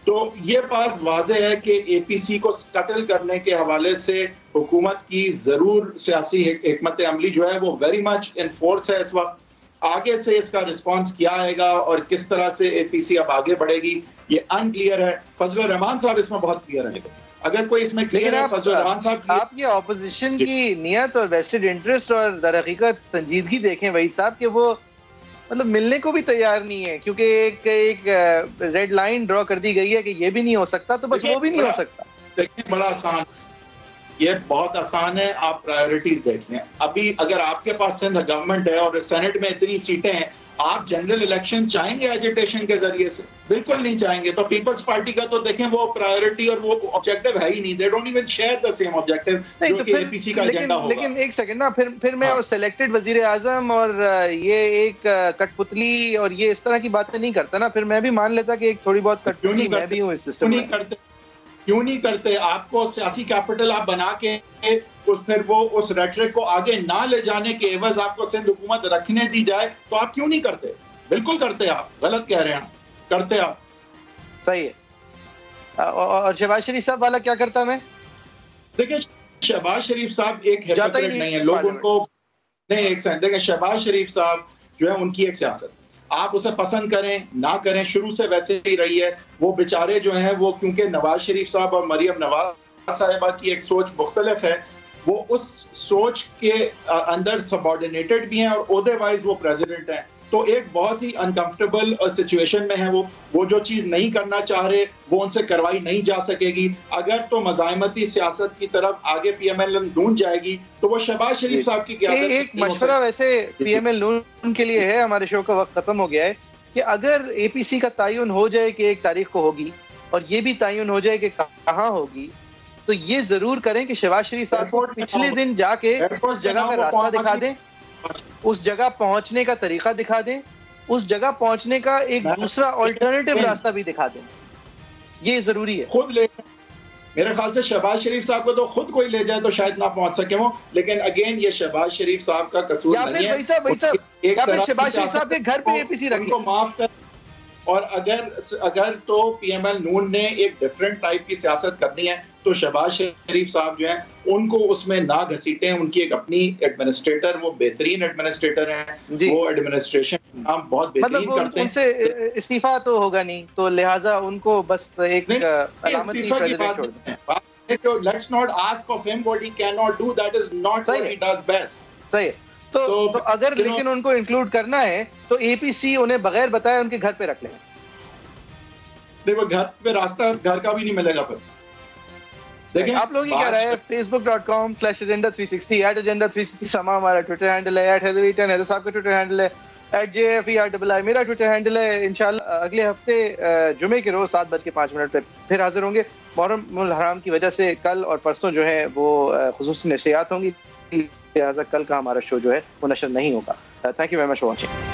तो ये बात वाज़ेह है कि एपीसी को स्कटल करने के हवाले से हुकूमत की जरूर सियासी हिकमत अमली जो है वो वेरी मच इन फोर्स है इस वक्त। आगे से इसका रिस्पांस क्या आएगा और किस तरह से एपीसी अब आगे बढ़ेगी ये अनक्लियर है। फजलुर रहमान साहब इसमें बहुत क्लियर है। अगर कोई इसमें क्लियर है फजलुर रहमान साहब। आप ये ऑपोजिशन की नियत और वेस्टेड इंटरेस्ट और दर हकीकत संजीदगी देखें वहीद साहब कि वो मतलब मिलने को भी तैयार नहीं है, क्योंकि एक रेड लाइन ड्रॉ कर दी गई है कि ये भी नहीं हो सकता, तो बस वो भी नहीं हो सकता। देखिए, बड़ा आसान, ये बहुत आसान है। आप प्रायोरिटीज देख लें। अभी अगर आपके पास सिंध गवर्नमेंट है और सेनेट में इतनी सीटें हैं, आप जनरल इलेक्शन चाहेंगे एजिटेशन के जरिए से? बिल्कुल नहीं चाहेंगे। तो पीपल्स पार्टी का तो देखें वो प्रायोरिटी और वो ऑब्जेक्टिव है ही नहीं। They don't even share the same objective जो कि एपीसी का एजेंडा होगा। लेकिन एक सेकंड ना, फिर मैं सिलेक्टेड वजीर आजम और ये एक कठपुतली और ये इस तरह की बातें नहीं करता ना, फिर मैं भी मान लेता कि एक थोड़ी बहुत कठपुतली मैं भी हूँ इस सिस्टम में। क्यों नहीं करते? आपको सियासी कैपिटल आप बना के फिर वो उस रेटरिक को आगे ना ले जाने के एवज आपको सिंध हुकूमत रखने दी जाए तो आप क्यों नहीं करते? बिल्कुल करते। आप गलत कह रहे हैं, करते आप। सही है। और शहबाज शरीफ साहब वाला क्या करता? मैं देखिए, शहबाज शरीफ साहब एक हिपोक्रेट नहीं है। लोग उनको नहीं, एक सेकंड देखें, शहबाज शरीफ साहब जो है उनकी एक सियासत, आप उसे पसंद करें ना करें, शुरू से वैसे ही रही है। वो बेचारे जो हैं वो क्योंकि नवाज शरीफ साहब और मरियम नवाज साहिबा की एक सोच मुख्तलिफ है, वो उस सोच के अंदर सबऑर्डिनेटेड भी हैं और ओहदे वाइज वो प्रेसिडेंट हैं। तो एक बहुत ही अनकंफर्टेबल सिचुएशन में है वो जो चीज नहीं करना चाह रहे वो उनसे करवाई नहीं जा सकेगी। अगर तो मज़ाहिमती सियासत की तरफ आगे पीएमएल नून जाएगी तो वो शहबाज शरीफ साहब की क्या एक मशवरा वैसे पीएमएल नून के लिए है। हमारे शो का वक्त खत्म हो गया है कि अगर एपीसी का तयन हो जाए कि 1 तारीख को होगी और ये भी तयन हो जाए कि कहाँ होगी, तो ये जरूर करें कि शहबाज शरीफ साहब को पिछले दिन जाके उस जगह का रास्ता दिखा दें, उस जगह पहुंचने का तरीका दिखा दें, उस जगह पहुंचने का एक दूसरा ऑल्टरनेटिव रास्ता भी दिखा दें। ये जरूरी है। खुद ले, मेरे ख्याल से शहबाज शरीफ साहब को तो खुद कोई ले जाए तो शायद ना पहुंच सके वो, लेकिन अगेन ये शहबाज शरीफ साहब का कसूर नहीं है। शहबाज शरीफ साहब के घर पे एपीसी रखी, माफ कर, और अगर तो पीएमएल नून ने एक डिफरेंट टाइप की सियासत करनी है तो शहबाज शरीफ साहब जो हैं उनको उसमें ना घसीटें। उनकी एक अपनी एडमिनिस्ट्रेटर, वो बेहतरीन एडमिनिस्ट्रेटर हैं, वो एडमिनिस्ट्रेशन काम बहुत बेहतरीन करते हैं। उनसे इस्तीफा तो होगा नहीं, तो लिहाजा उनको बस एक इस्तीफा की बात है। Let's not ask of him what he can not do, that is not what he does best. सही है। तो अगर लेकिन उनको इंक्लूड करना है तो एपीसी उन्हें बगैर बताए उनके घर पे रख लें। देखो घर पे रास्ता घर का भी नहीं मिलेगा फिर। देखिए आप लोग ही क्या रहे हैं, facebook.com/agenda360 @agenda360 समा हमारा ट्विटर हैंडल है, @हैदर हैदर साहब का ट्विटर हैंडल है, @JFERII मेरा ट्विटर हैंडल है। इंशाल्लाह अगले हफ्ते जुमे के रोज 7:05 पे फिर हाजिर होंगे। मुहर्रम हराम की वजह से कल और परसों जो है वो खुसूसी नशरियात होंगी, लिहाजा कल का हमारा शो जो है वो नशर नहीं होगा। Thank you very much for watching.